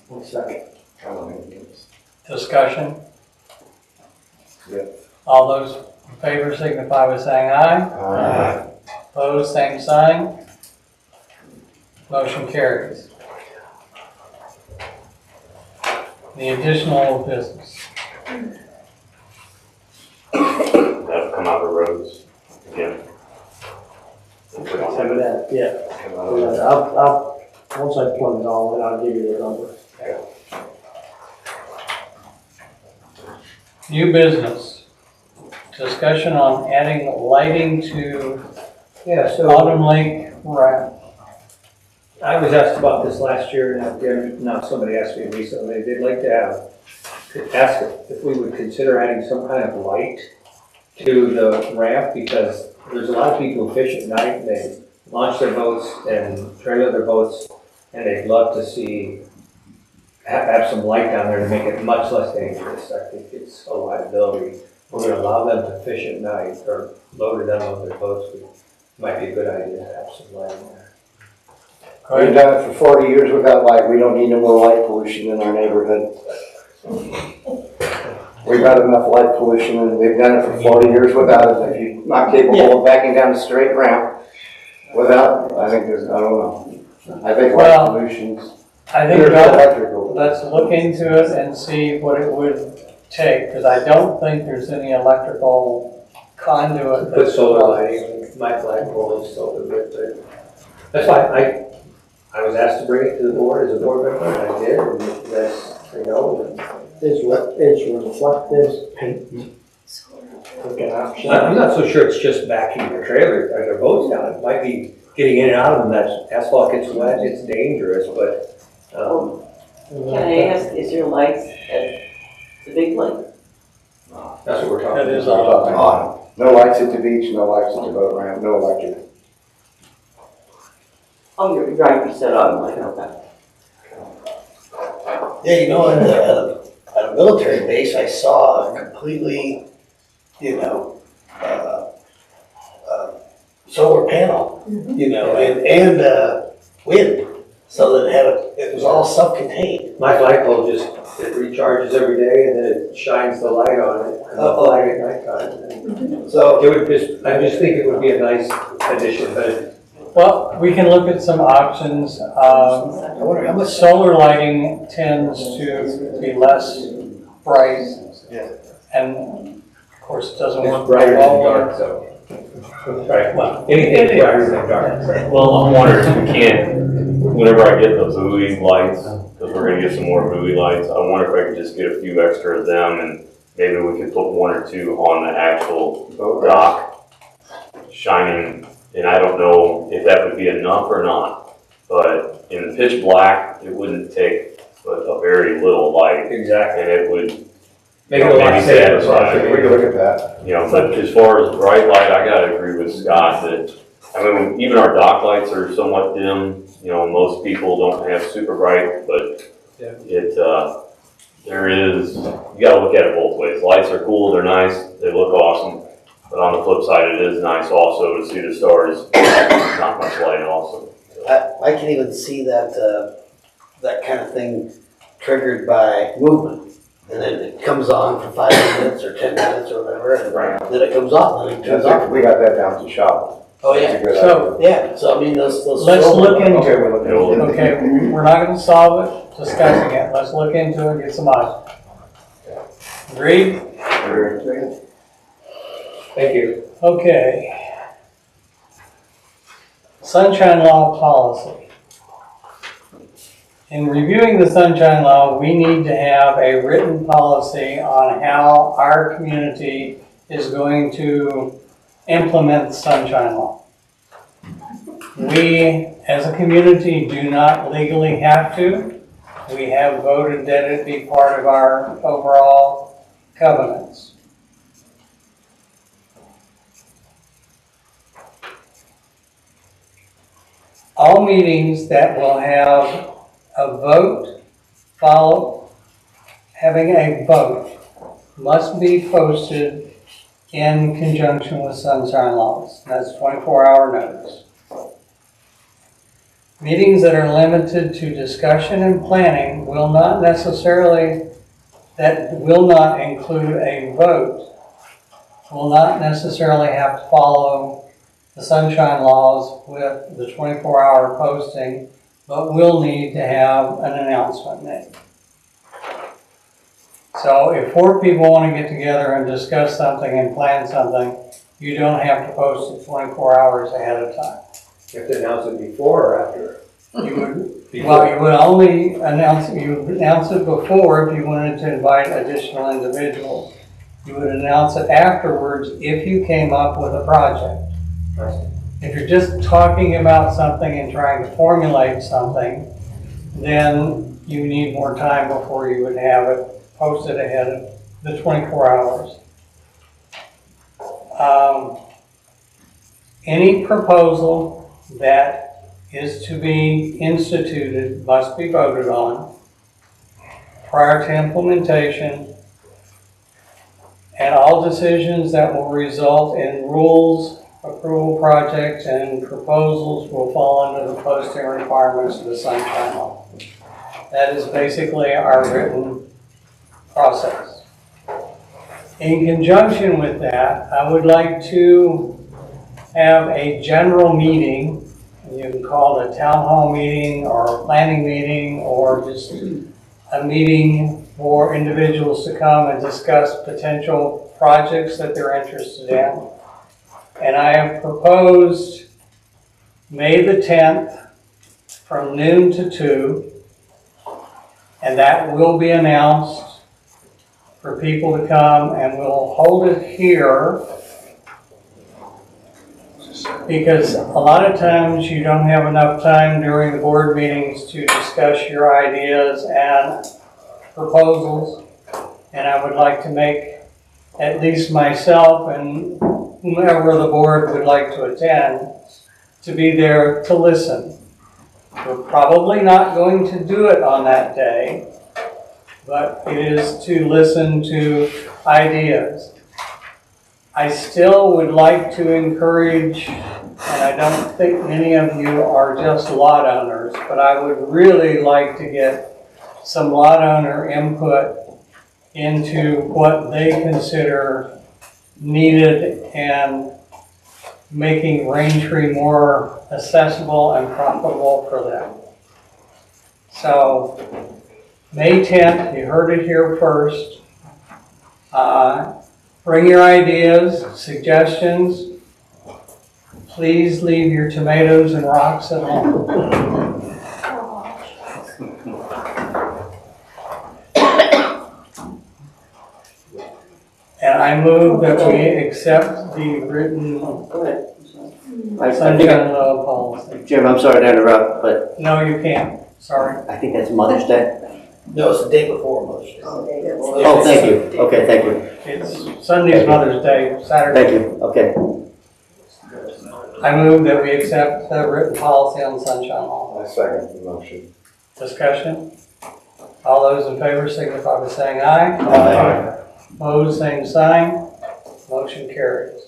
1 second. Discussion. Yep. All those in favor signify by saying aye. Opposed, same sign. Motion carries. The additional business. that'll come out of roads again. Some of that, yeah. I'll, once I plug it all in, I'll give you the number. New business. Discussion on adding lighting to Yeah, so Autumn Lake Ramp. I was asked about this last year, and again, now somebody asked me recently, they'd like to ask if we would consider adding some kind of light to the ramp, because there's a lot of people who fish at night, and they launch their boats and trailer their boats, and they'd love to see, have some light down there to make it much less dangerous. I think it's a liability. We're gonna allow them to fish at night, or load it down on their boats. It might be a good idea to have some light in there. We've done it for 40 years without light. We don't need no more light pollution in our neighborhood. We've got enough light pollution, and they've done it for 40 years without it. If you're not capable of backing down a straight ramp without, I think there's, I don't know. I think light Well, pollution's, I think there's that- electrical. let's look into it and see what it would take, because I don't think there's any electrical conduit. Put solar lighting, my flagpole is solar lit, but that's why I was asked to bring it to the board as a board member, and I did, and that's, you know, Is reflective paint an option? I'm not so sure it's just backing their trailers or their boats down. It might be getting in and out of them. That asphalt gets wet, it's dangerous, but, Can I ask, is there lights at the big lake? that's what we're talking about. That is all. No lights at the beach, no lights at the boat ramp, no electric. Oh, you're right, you said Autumn Lake, okay. Yeah, you know, at a military base, I saw a completely, solar panel, and wind, so that it was all self-contained. My flagpole it recharges every day and then it shines the light on it, and the flag at nighttime. So, I just think it would be a nice addition, but Well, we can look at some options. I wonder how much. Solar lighting tends to be less bright. Yeah. And of course, it doesn't it's work brighter very than well. dark, so. Right, Well, anything brighter than dark. Well, I'm wondering if we can't, whenever I get the buoy lights, because we're gonna get some more buoy lights, I wonder if I could just get a few extra of them, and maybe we could put one or two on the actual dock shining, and I don't know if that would be enough or not. But in the pitch black, it wouldn't take a very little light, Exactly. and it would, Make it a lot Maybe safer. satisfying. We can look at that. you know, but as far as bright light, I gotta agree with Scott that, I mean, even our dock lights are somewhat dim, you know, most people don't have super bright, but Yeah. there is, you gotta look at it both ways. Lights are cool, they're nice, they look awesome, but on the flip side, it is nice also to see the stars, not much light also. I can even see that, that kind of thing triggered by movement. And then it comes on for 5 minutes or 10 minutes or whatever, and then it comes off, and then it turns off. We got that down to shop. Oh, That's yeah. a good So- idea. Yeah, so I mean, those. Let's look into Okay, it. we're looking. Okay, we're not gonna solve it discussing it. Let's look into it, get some eyes. Agreed? Thank you. Okay. Sunshine Law policy. In reviewing the Sunshine Law, we need to have a written policy on how our community is going to implement the Sunshine Law. We, as a community, do not legally have to. We have voted that it be part of our overall covenants. All meetings that will have a vote, having a vote must be posted in conjunction with sunshine laws. That's 24-hour notice. Meetings that are limited to discussion and planning will not include a vote, will not necessarily have to follow the sunshine laws with the 24-hour posting, but will need to have an announcement made. So if 4 people want to get together and discuss something and plan something, you don't have to post it 24 hours ahead of time. You have to announce it before or after? You would, well, you would only announce it before if you wanted to invite additional individuals. You would announce it afterwards if you came up with a project. If you're just talking about something and trying to formulate something, then you need more time before you would have it posted ahead of the 24 hours. Any proposal that is to be instituted must be voted on prior to implementation, and all decisions that will result in rules, approval projects, and proposals will fall under the posting requirements of the Sunshine Law. That is basically our written process. In conjunction with that, I would like to have a general meeting. You can call it a town hall meeting or a planning meeting or just a meeting for individuals to come and discuss potential projects that they're interested in. And I have proposed May the 10th from noon to 2, and that will be announced for people to come, and we'll hold it here because a lot of times you don't have enough time during the board meetings to discuss your ideas and proposals. And I would like to make at least myself and whomever the board would like to attend to be there to listen. We're probably not going to do it on that day, but it is to listen to ideas. I still would like to encourage, and I don't think many of you are just lot owners, but I would really like to get some lot owner input into what they consider needed and making Raintree more accessible and profitable for them. So, May 10th, you heard it here first. Bring your ideas, suggestions. Please leave your tomatoes and rocks at home. And I move that we accept the written Go ahead. I think, Sunshine law policy. Jim, I'm sorry to interrupt, but No, you can't, sorry. I think that's Mother's Day. No, it's the day before Mother's Day. Oh, thank you. Okay, thank you. It's Sunday's Mother's Day, Saturday. Thank you. Okay. I move that we accept the written policy on sunshine law. I second the motion. Discussion? All those in favor signify by saying aye. Aye. Opposed, same sign. Motion carries.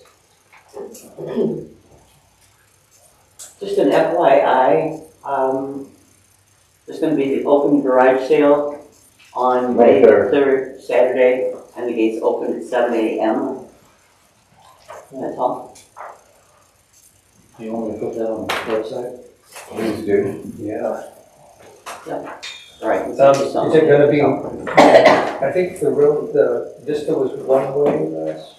Just an FYI, there's gonna be the open garage sale on May May 3rd. 3rd, Saturday, and the gates open at 7 a.m. That's all. You want me to put that on the website? Please do. Yeah. All right. Is it gonna be, I think the Vista was one way last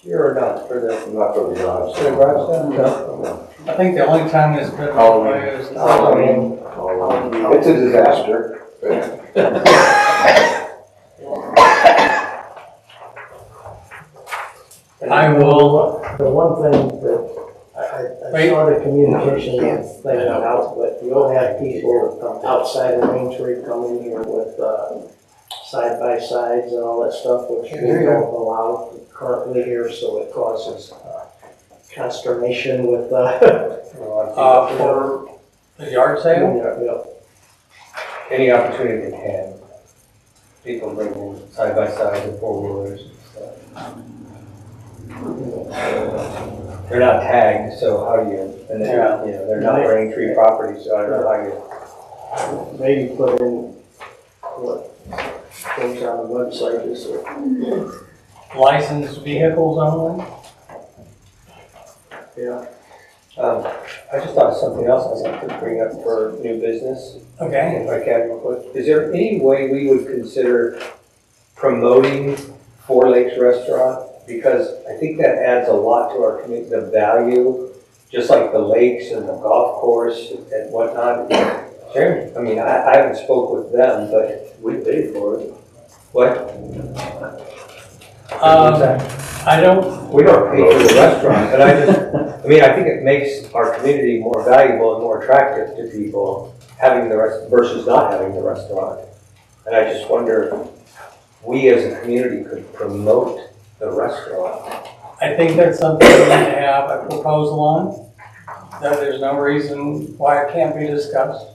year or not for the Not for the garage. garage sale? No. I think the only time it's been that way is Halloween. It's a disaster. I will, The one thing that, I saw the communication thing went out, but you'll have people from outside of Main Street come in here with, side-by-sides and all that stuff, which we don't allow currently here, so it causes, consternation with, for the yard sale. yeah. Any opportunity they can. People bring in side-by-sides and four-wheelers and stuff. They're not tagged, so how do you, and then, you know, they're not Braintree property, so I don't know how you. Maybe put in what goes on the website is Licensed vehicles only. yeah. I just thought of something else I'd like to bring up for new business, Okay. if I can real quick. Is there any way we would consider promoting Four Lakes Restaurant? Because I think that adds a lot to our community, the value, just like the lakes and the golf course and whatnot. Sure. I mean, I haven't spoke with them, but We paid for it. what? I don't, We don't pay for the restaurant, but I think it makes our community more valuable and more attractive to people having the rest versus not having the restaurant. And I just wonder, if we as a community could promote the restaurant. I think that's something we need to have a proposal on, that there's no reason why it can't be discussed.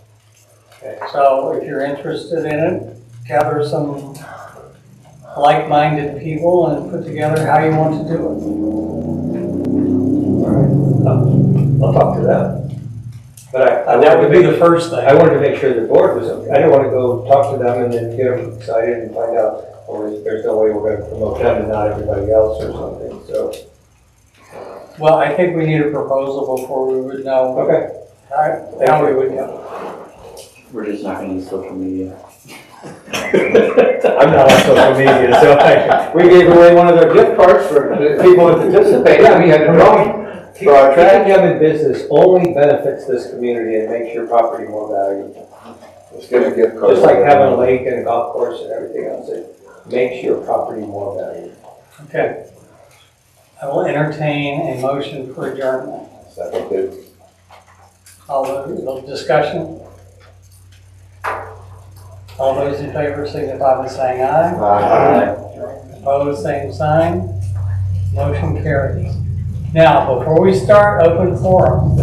Okay. So if you're interested in it, gather some like-minded people and put together how you want to do I'll talk to them. But I it. That would be the wanted first thing. I wanted to make sure the board was, I didn't want to go talk to them and then get them excited and find out, or there's no way we're going to promote them and not everybody else or something, so. Well, I think we need a proposal before we would know Okay. how we would go. We're just not gonna use social media. I'm not on social media, so we gave away one of their gift cards for people to participate. Yeah, we had to go. For our keeping them in business only benefits this community and makes your property more valuable. Let's get a gift card. Just like having a lake and a golf course and everything else, it makes your property more valuable. Okay. I will entertain a motion for adjournment. Second. All those, discussion? All those in favor signify by saying aye. Aye. Opposed, same sign. Motion carries. Now, before we start open forum,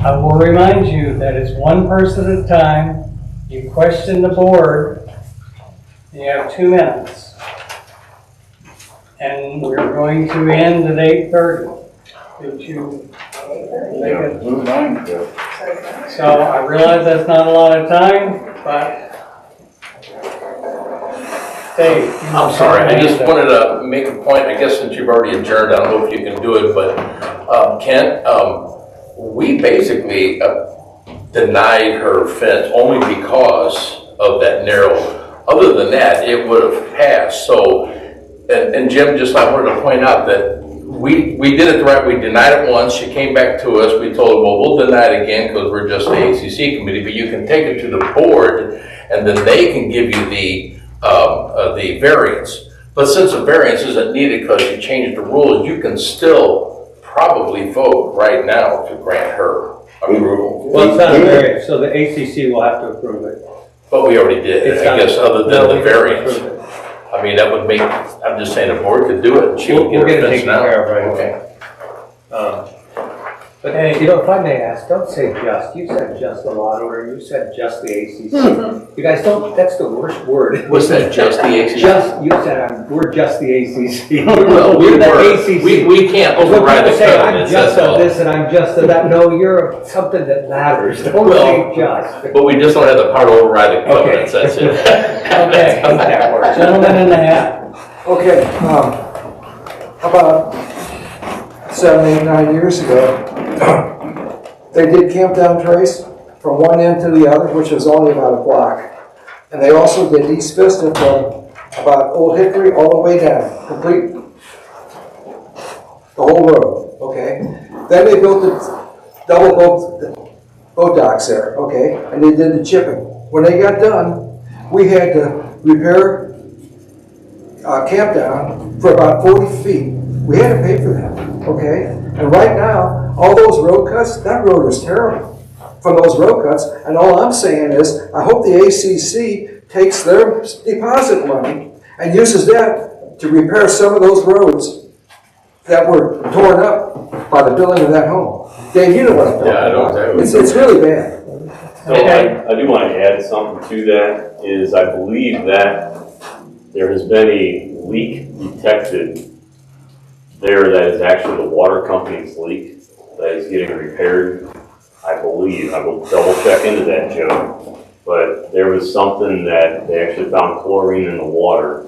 I will remind you that it's one person at a time. You question the board, and you have 2 minutes. And we're going to end at 8:30. Did you make it? So I realize that's not a lot of time, but Dave. I'm sorry, I just wanted to make a point, I guess since you've already adjourned, I don't know if you can do it, but Kent, we basically denied her fence only because of that narrow. Other than that, it would have passed. So, and Jim, just I wanted to point out that we did it right. We denied it once. She came back to us. We told her, well, we'll deny it again because we're just the ACC committee, but you can take it to the board and then they can give you the variance. But since the variance isn't needed because you changed the rules, you can still probably vote right now to grant her approval. Well, it's not a variance, so the ACC will have to approve it. But we already did, It's I not- guess, other No, than we the can variance. approve it. I mean, that would make, I'm just saying the board could do it, and she We'll would get get her it fence taken now. care of right away. Okay. But, you know, if I may ask, don't say just, you said just a lot, or you said just the ACC. You guys don't, that's the worst word. Was that just the ACC? Just, you said, we're just the ACC. Well, We're the were. ACC. We can't When override people the say, I'm covenants, just that's of all. this and I'm just of that, no, you're something that matters, don't say just. But we just don't have the power to override the Okay. covenants, that's it. Okay, How's that work? gentleman in the hat. Okay, about 7, 8, 9 years ago, they did camp down trace from one end to the other, which was only about a block. And they also did East Vista from about Old Hickory all the way down, complete, the whole road, okay? Then they built the double boat docks there, okay? And they did the chipping. When they got done, we had to repair camp down for about 40 feet. We had to pay for that, okay? And right now, all those road cuts, that road is terrible from those road cuts. And all I'm saying is, I hope the ACC takes their deposit money and uses that to repair some of those roads that were torn up by the building of that home. Dave, you know what I'm talking Yeah, I know about. exactly. It's really bad. So I do want to add something to that, is I believe that there has been a leak detected there that is actually the water company's leak that is getting repaired. I believe, I will double check into that, Joe. But there was something that they actually found chlorine in the water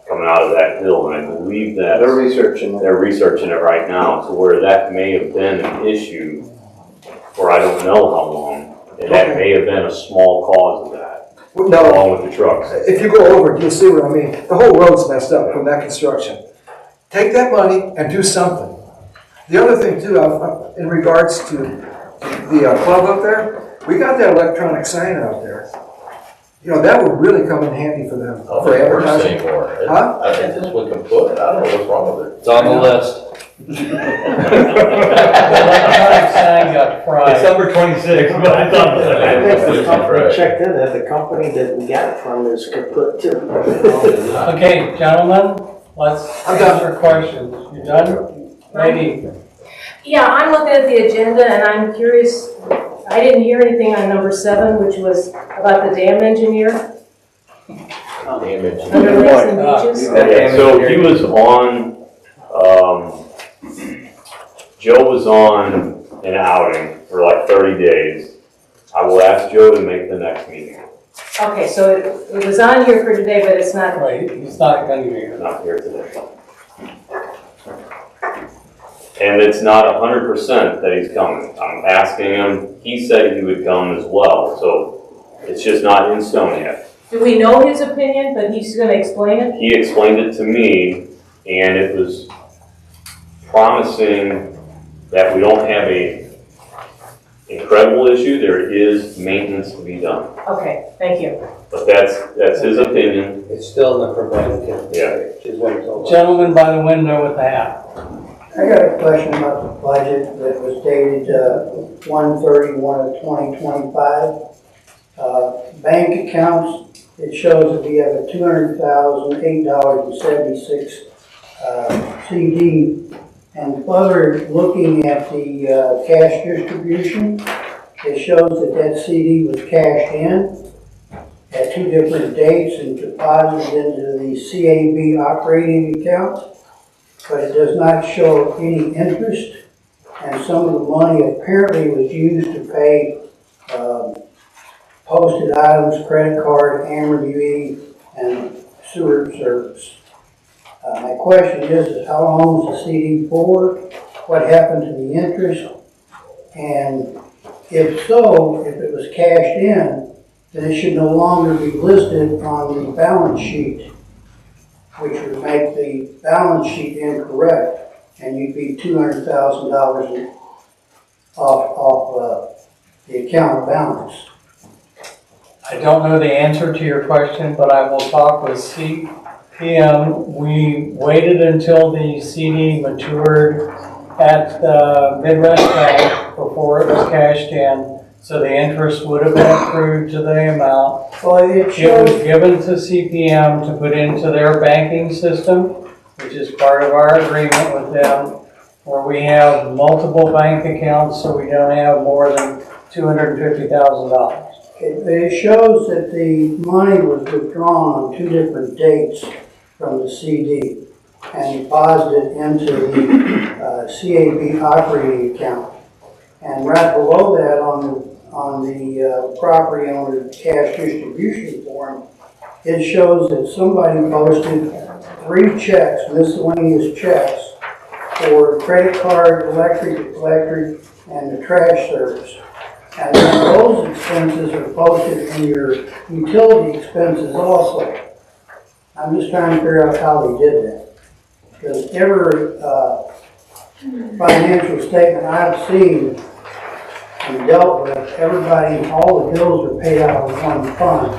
coming out of that hill, and I believe that They're researching it. they're researching it right now, to where that may have been an issue for I don't know how long, and that may have been a small cause of that, No, along with the trucks. if you go over it, you'll see what I mean. The whole road's messed up from that construction. Take that money and do something. The other thing too, in regards to the club up there, we got that electronic sign out there. You know, that would really come in handy for them, I don't for think it works advertising. anymore. Huh? I think this one can put it, I don't know what's wrong with it. It's on the list. The electronic sign got fried. December 26th, but I thought I think the Right. company checked in, that the company that we got it from is kaput too. Okay, gentlemen, let's I'm done. answer questions. You done? Lady, Yeah, I'm looking at the agenda and I'm curious, I didn't hear anything on number 7, which was about the dam engineer under lakes and beaches. Yeah, so he was on, Joe was on an outing for like 30 days. I will ask Joe to make the next meeting. Okay, so it was on here for today, but it's not, right, he's not gonna be here. Not here today. And it's not 100% that he's coming. I'm asking him, he said he would come as well, so it's just not in stone yet. do we know his opinion, but he's gonna explain it? He explained it to me, and it was promising that we don't have a incredible issue. There is maintenance to be done, Okay, thank you. but that's his opinion. It's still in the preventative Yeah. stage, is what it's all about. Gentleman by the window with the hat. I got a question about the budget that was dated 1/31 of 2025. Bank accounts, it shows that we have a $200,008.76 CD. And further looking at the cash distribution, it shows that that CD was cashed in at 2 different dates and deposited into the CAB operating account. But it does not show any interest, and some of the money apparently was used to pay posted items, credit card, amortization, and sewer service. My question is how long was the CD for? What happened to the interest? And if so, if it was cashed in, then it should no longer be listed on the balance sheet, which would make the balance sheet incorrect, and you'd be $200,000 off the account balance. I don't know the answer to your question, but I will talk with CPM. We waited until the CD matured at the Midwest Bank before it was cashed in, so the interest would have been accrued to the amount. Well, it It was shows, given to CPM to put into their banking system, which is part of our agreement with them, where we have multiple bank accounts, so we don't have more than $250,000. it shows that the money was withdrawn on 2 different dates from the CD and deposited into the CAB operating account. And right below that on the property owner cash distribution form, it shows that somebody posted 3 checks, miscellaneous checks, for credit card, electric, and the trash service. And then those expenses are posted in your utility expenses also. I'm just trying to figure out how they did that. Because every financial statement I've seen and dealt with, everybody, all the bills are paid out of one fund.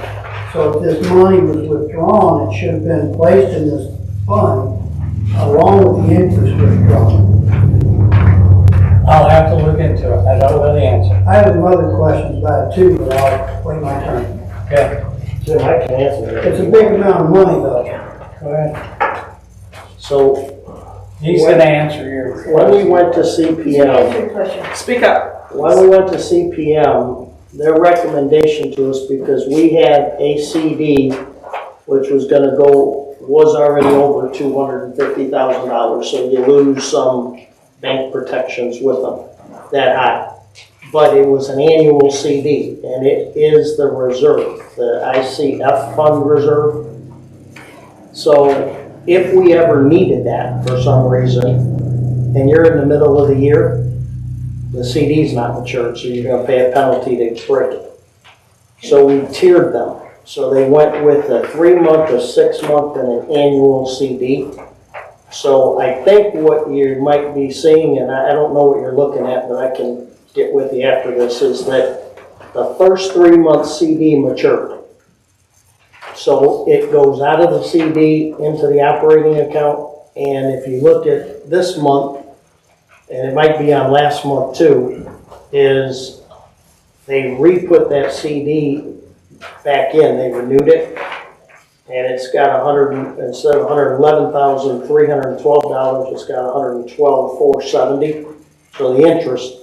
So if this money was withdrawn, it should have been placed in this fund along with the interest withdrawn. I'll have to look into it. I don't know the answer. I have some other questions about it too, but I'll wait my turn. Okay, Jim, I can answer that. It's a big amount of money though. go ahead. So He's gonna answer your when we question. went to CPM, Speak up. when we went to CPM, their recommendation to us, because we had a CD which was already over $250,000, so you lose some bank protections with them that high. But it was an annual CD, and it is the reserve, the ICF fund reserve. So if we ever needed that for some reason, and you're in the middle of the year, the CD's not matured, so you're gonna pay a penalty to break it. So we tiered them. So they went with a 3-month, a 6-month, and an annual CD. So I think what you might be seeing, and I don't know what you're looking at, but I can get with you after this, is that the first 3-month CD matured. So it goes out of the CD into the operating account, and if you look at this month, and it might be on last month too, is they re-put that CD back in, they renewed it, and it's got instead of $111,312, it's got $112,470. So the interest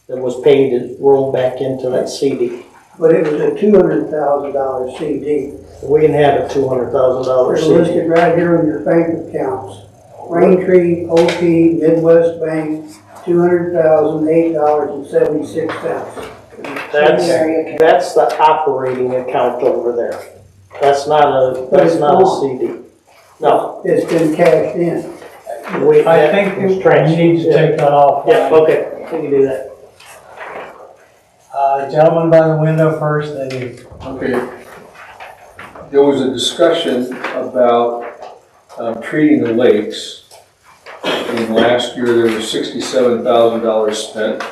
that was paid is rolled back into that CD. But it was a $200,000 CD. We can have a $200,000 It's CD. listed right here in your bank accounts. Raintree, OP, Midwest Bank, $200,008.76. That's the operating account over there. That's not a CD. No. It's been cashed in. I think you need to take that off. Yeah, okay, we can do that. Gentleman by the window first, then you. Okay. There was a discussion about treating the lakes. And last year there was $67,000 spent.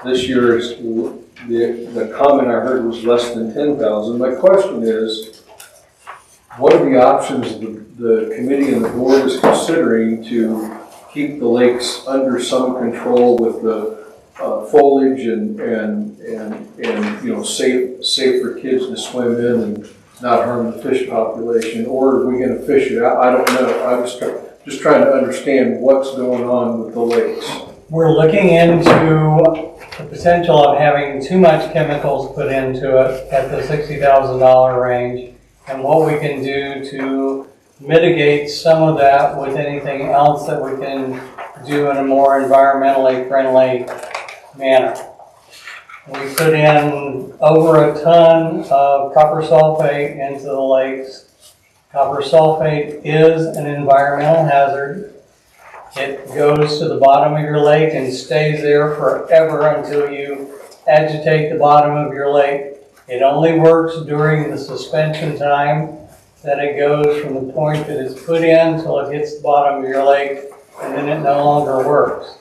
This year the comment I heard was less than $10,000. My question is, what are the options the committee and the board is considering to keep the lakes under some control with the foliage and safe for kids to swim in and not harm the fish population? Or are we going to fish it out? I don't know. I was just trying to understand what's going on with the lakes. We're looking into the potential of having too much chemicals put into it at the $60,000 range, and what we can do to mitigate some of that with anything else that we can do in a more environmentally friendly manner. We put in over a ton of copper sulfate into the lakes. Copper sulfate is an environmental hazard. It goes to the bottom of your lake and stays there forever until you agitate the bottom of your lake. It only works during the suspension time that it goes from the point that it's put in till it hits the bottom of your lake, and then it no longer works.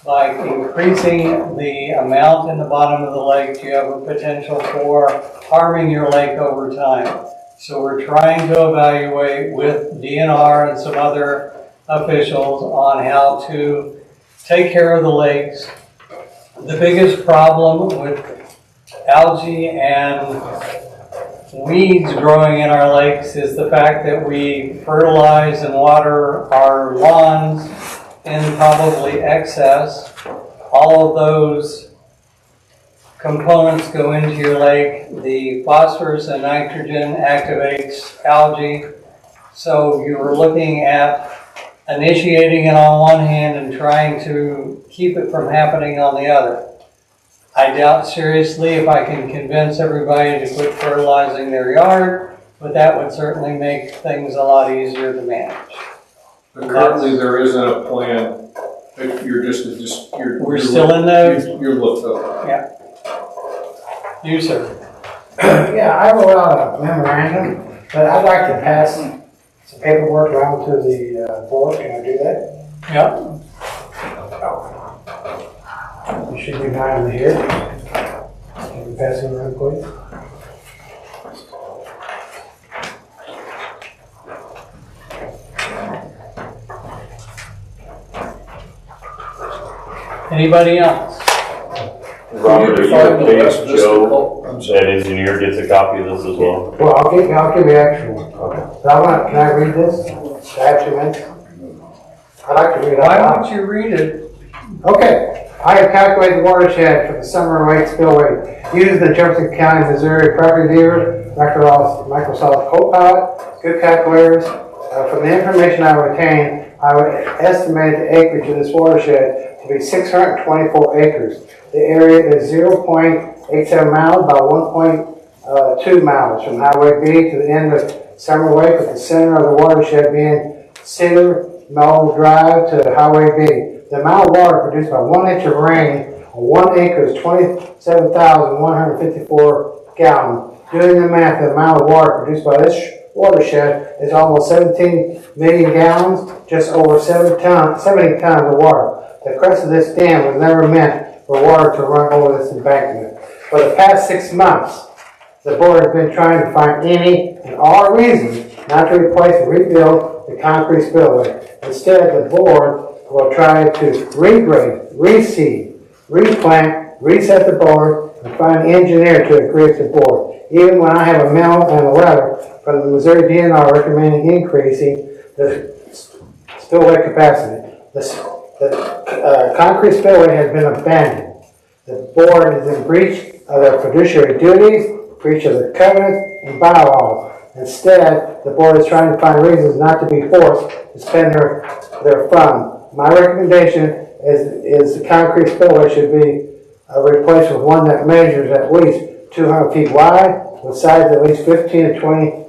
By increasing the amount in the bottom of the lake, you have a potential for harming your lake over time. So we're trying to evaluate with DNR and some other officials on how to take care of the lakes. The biggest problem with algae and weeds growing in our lakes is the fact that we fertilize and water our lawns in probably excess. All of those components go into your lake. The phosphorus and nitrogen activates algae. So you're looking at initiating it on one hand and trying to keep it from happening on the other. I doubt seriously if I can convince everybody to quit fertilizing their yard, but that would certainly make things a lot easier to manage. But currently, there isn't a plan. If you're We're still in those? You're looked up. Yeah. You, sir. Yeah, I wrote out a memorandum, but I'd like to pass some paperwork around to the board. Can I do that? Yeah. You should be down here. Can you pass it around, please? Anybody else? Robert, are you okay, Joe, that engineer gets a copy of this as well? Well, I'll give you the actual one. Okay. So can I read this? Do I have 2 minutes? I'd like to read it out Why loud. don't you read it? Okay, I have calculated the watershed for the summer rate spillway using the Jefferson County, Missouri property viewer, Microsoft Copilot, good calculators. From the information I retained, I would estimate the acreage of this watershed to be 624 acres. The area is 0.87 miles by 1.2 miles from Highway B to the end of Summer Lake, with the center of the watershed being Cedar Knoll Drive to Highway B. The amount of water produced by 1 inch of rain on 1 acre is 27,154 gallons. Doing the math, the amount of water produced by this watershed is almost 17 million gallons, just over 70 tons of water. The crest of this dam was never meant for water to run over this embankment. For the past 6 months, the board has been trying to find any and all reasons not to replace and rebuild the concrete spillway. Instead, the board will try to regrade, reseed, replant, reset the board, and find an engineer to agree with the board. Even when I have a memo and a letter from the Missouri DNR recommending increasing the spillway capacity. The concrete spillway has been abandoned. The board is in breach of their fiduciary duties, breach of the covenants and bylaws. Instead, the board is trying to find reasons not to be forced to spend their funds. My recommendation is the concrete spillway should be replaced with one that measures at least 200 feet wide, with sides at least 15 to 20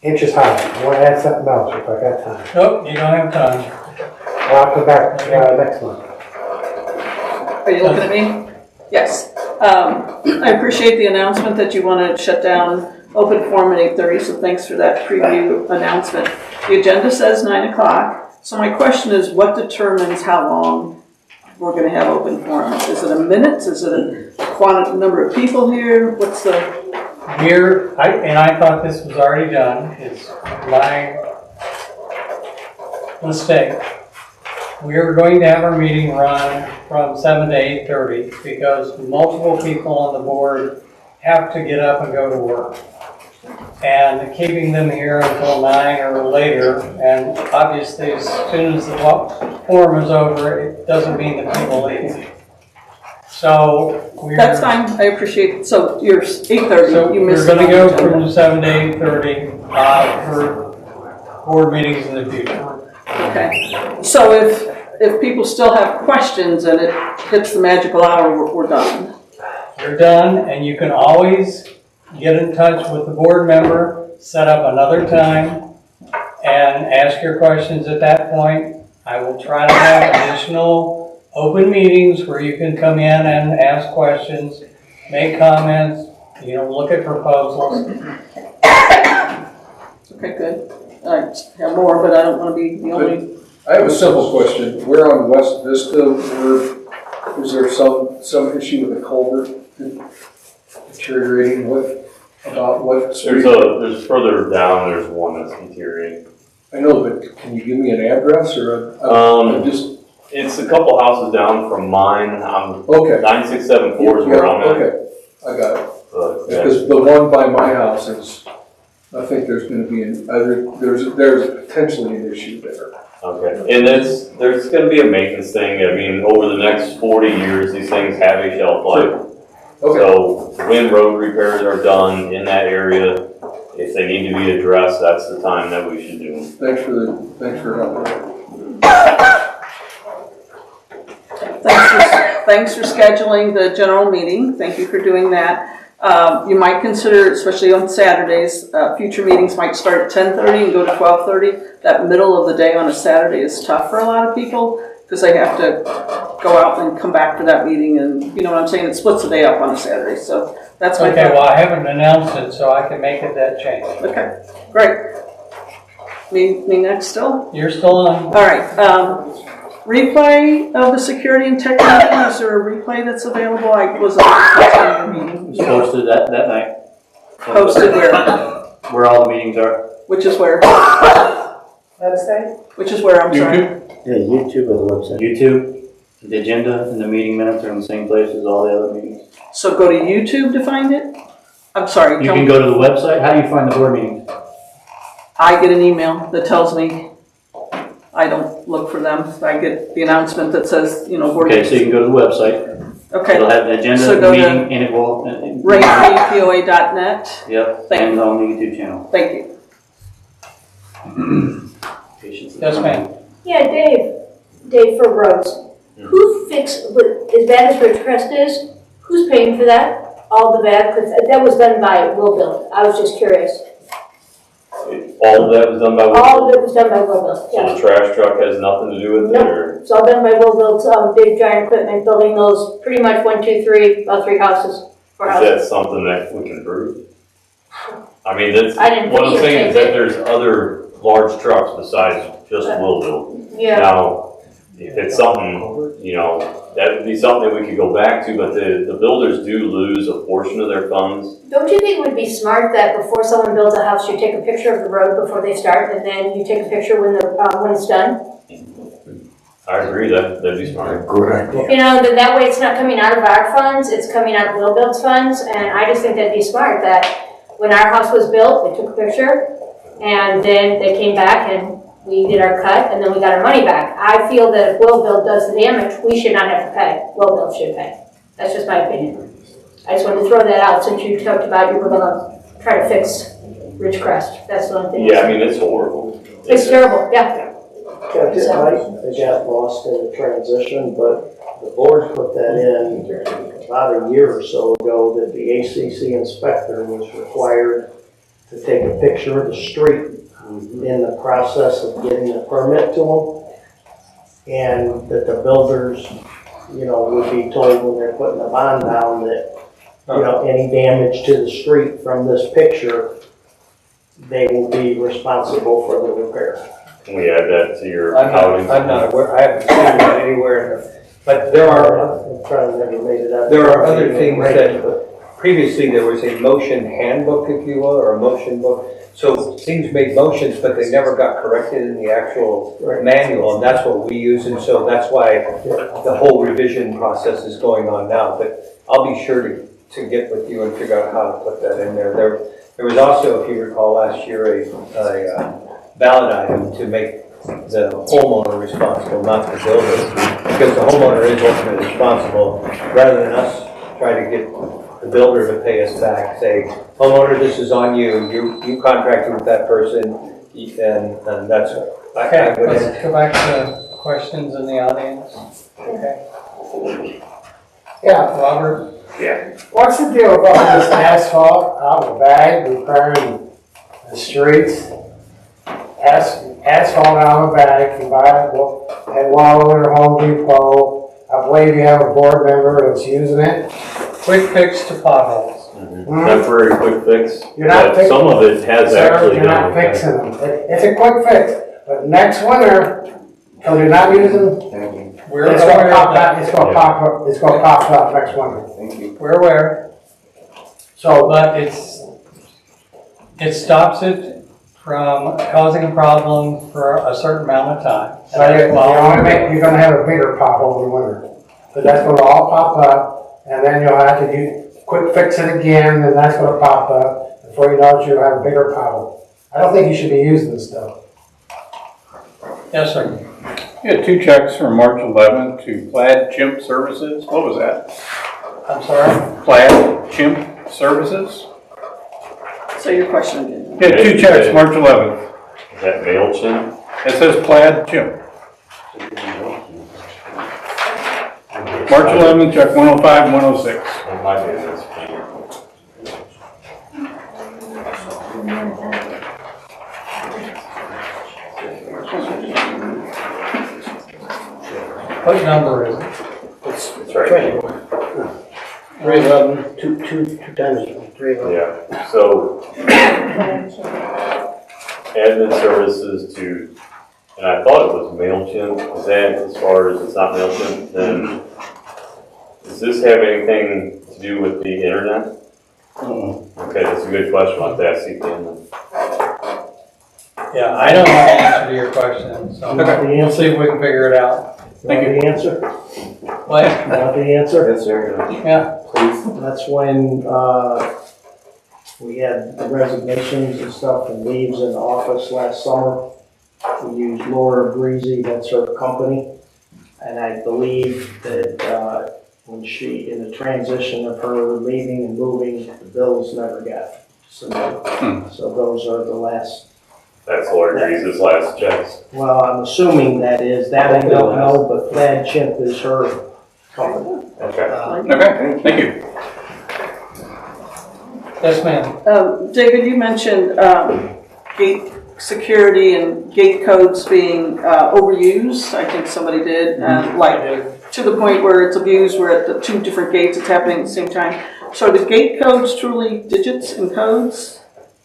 inches high. I want to add something else if I got time. Nope, you don't have time. Well, I'll come back next month. Are you looking at me? Yes. I appreciate the announcement that you want to shut down open forum at 8:30, so thanks for that preview announcement. The agenda says 9 o'clock. So my question is, what determines how long we're going to have open forum? Is it a minute? Is it a number of people here? What's the... Here, I thought this was already done, it's my mistake. We are going to have our meeting run from 7 to 8:30 because multiple people on the board have to get up and go to work. And keeping them here until 9 or later, and obviously as soon as the forum is over, it doesn't mean that people leave. So That's fine, I appreciate it. So you're 8:30, so you missed we're going to it. go from 7 to 8:30 for board meetings in the future. Okay. So if people still have questions and it hits the magical hour, we're done. You're done, and you can always get in touch with the board member, set up another time, and ask your questions at that point. I will try to have additional open meetings where you can come in and ask questions, make comments, look at proposals. Okay, good. I have more, but I don't want to be the only... I have a simple question. We're on West Vista. Is there some issue with the culvert deteriorating? There's further down, there's one that's deteriorating. I know, but can you give me an address or It's a couple houses down from mine. I'm Okay. 9674 is where I'm at. Okay, I got it. But, yeah. Because the one by my house is, I think there's gonna be, there's potentially an issue there. Okay, and there's gonna be a maintenance thing. I mean, over the next 40 years, these things have a shelf life. Okay, So when road repairs are done in that area, if they need to be addressed, that's the time that we should do them. thanks for helping. Thanks for scheduling the general meeting. Thank you for doing that. You might consider, especially on Saturdays, future meetings might start at 10:30 and go to 12:30. That middle of the day on a Saturday is tough for a lot of people because they have to go out and come back for that meeting, and you know what I'm saying? It splits the day up on a Saturday, so that's my Okay, well, I haven't announced it, so I can make it that change. Okay, great. Me next still? You're still on. All right, replay of the security and tech meeting, is there a replay that's available? I wasn't attending the meeting. It was posted that night. Posted where? Where all the meetings are. Which is where? Website? Which is where, I'm sorry? Yeah, YouTube or the website. YouTube, the agenda and the meeting minutes are in the same place as all the other meetings. So go to YouTube to find it? I'm sorry. You can go to the website. How do you find the board meetings? I get an email that tells me, I don't look for them. I get the announcement that says, you know, board Okay, so you can go to the website. Okay. It'll have the agenda So of go the to meeting and it will. RainTreePOA.net. Yep, and on the YouTube channel. Thank you. Yes, ma'am. Yeah, Dave for roads. Who fixed, as bad as Ridgecrest is, who's paying for that? All the bad, because that was done by Will Bill. I was just curious. All of that was done by Will? All of it was done by Will Bill, So yeah. the trash truck has nothing to do with it, Nope. or? It's all done by Will Bill's big giant equipment, building those pretty much 1, 2, 3, about 3 houses, 4 Is houses. that something that we can prove? I mean, that's, I didn't what I'm think saying is you'd that there's other large trucks besides just Willville. Yeah. Now, if it's something, you know, that would be something that we could go back to, but the builders do lose a portion of their funds. Don't you think it would be smart that before someone builds a house, you take a picture of the road before they start, and then you take a picture when it's done? I agree, that'd be smart. Good idea. You know, that way it's not coming out of our funds, it's coming out of Will Build's funds, and I just think that'd be smart, that when our house was built, they took a picture, and then they came back and we did our cut, and then we got our money back. I feel that if Will Build does the damage, we should not have to pay. Will Build should pay. That's just my opinion. I just wanted to throw that out since you talked about you were gonna try to fix Ridgecrest. That's the only thing. Yeah, I mean, it's horrible. It's terrible, yeah. I got lost in the transition, but the board put that in about a year or so ago that the ACC inspector was required to take a picture of the street in the process of getting the permit to them. And that the builders, you know, would be told when they're putting a bond down that, you know, any damage to the street from this picture, they will be responsible for the repair. Can we add that to your I'm outing? not aware, I haven't seen that anywhere, but there are other things that, previously there was a motion handbook, if you will, or a motion book. So things made motions, but they never got corrected in the actual manual, and that's what we use, and so that's why the whole revision process is going on now. But I'll be sure to get with you and figure out how to put that in there. There was also, if you recall, last year, a ballot item to make the homeowner responsible, not the builder, because the homeowner is ultimately responsible, rather than us try to get the builder to pay us back, say, homeowner, this is on you, you contracted with that person, and that's it. Okay, let's go back to questions in the audience. Okay. Yeah, Robert? Yeah. what's the deal with all this asphalt out of the bag, repairing the streets? Asphalt out of the bag, you buy it at Walmart or Home Depot. I believe you have a board member that's using it. Quick fix to potholes. Temporary quick fix. You're not but fixing some of it has Sir, actually you're not done. fixing them. It's a quick fix, but next winter, because you're not using, We're it's gonna aware pop of up, that. it's gonna pop up, it's gonna pop up next winter. We're aware. So, But it stops it from causing a problem for a certain amount of time. So you're gonna have a bigger pothole in the winter. But that's gonna all pop up, and then you'll have to quick fix it again, and that's gonna pop up. Before you know it, you'll have a bigger pothole. I don't think you should be using this stuff. Yes, sir. You had 2 checks from March 11th to Plaid Chimp Services. What was that? I'm sorry? Plaid Chimp Services? So your question again? You had 2 checks, March 11th. Is that MailChimp? It says Plaid Chimp. March 11th, check 105 and 106. That might be this. What number is it? It's right. 311, two times 311. Yeah, so admin services to, and I thought it was MailChimp, is that as far as it's not MailChimp, then does this have anything to do with the internet? Okay, that's a good question, I'll have to ask CPN then. Yeah, I don't know the answer to your question, so we'll see if we can figure it out. Thank you. The answer? What? Want the answer? Yes, sir. Yeah. Please. That's when, we had the resignations and stuff and leaves in the office last summer. We used Laura Breezy, that's her company. And I believe that, when she, in the transition of her leaving and moving, the bills never got submitted. So those are the last. That's Laura Grease's last checks. Well, I'm assuming that is, that I don't know, but Plaid Chimp is her company. Okay. Okay, thank you. Yes, ma'am. David, you mentioned gate security and gate codes being overused. I think somebody did, to the point where it's abused, where at the 2 different gates it's happening at the same time. So are the gate codes truly digits and codes,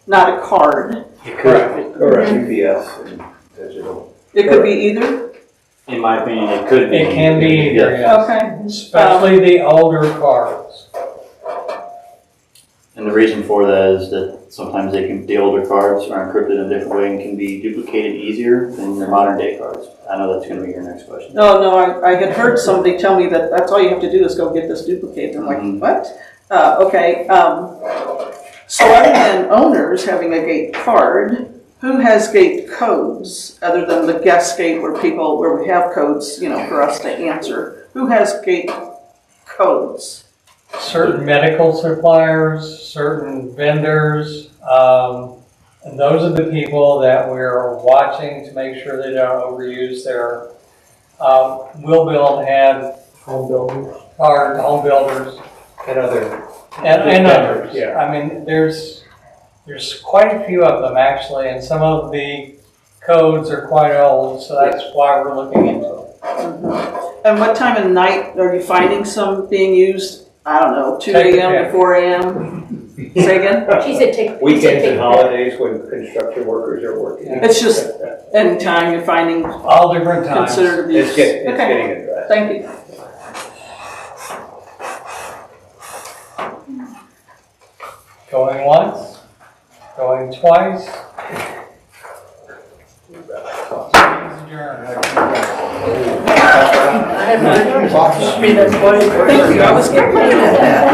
not a card? Correct. UPS and digital. It could be either? In my opinion, it could be. It can be either, yes. Okay. Especially the older cards. And the reason for that is that sometimes the older cards are encrypted in a different way and can be duplicated easier than the modern day cards. I know that's going to be your next question. No, I had heard somebody tell me that that's all you have to do is go get this duplicated. I'm like, what? Okay. So other than owners having a gate card, who has gate codes other than the guest gate where we have codes, for us to answer? Who has gate codes? Certain medical suppliers, certain vendors, and those are the people that we're watching to make sure they don't overuse their, Will Build had Home builders. home builders And other. and others. Yeah. I mean, there's quite a few of them actually, and some of the codes are quite old, so that's why we're looking into it. And what time of night are you finding some being used? I don't know, 2 a.m. to 4 a.m.? Say again? She said take. Weekends and holidays when construction workers are working. It's just any time you're finding all different times. considered abuse. It's getting addressed. Thank you. Going once, going twice. Thank you, I was getting at that.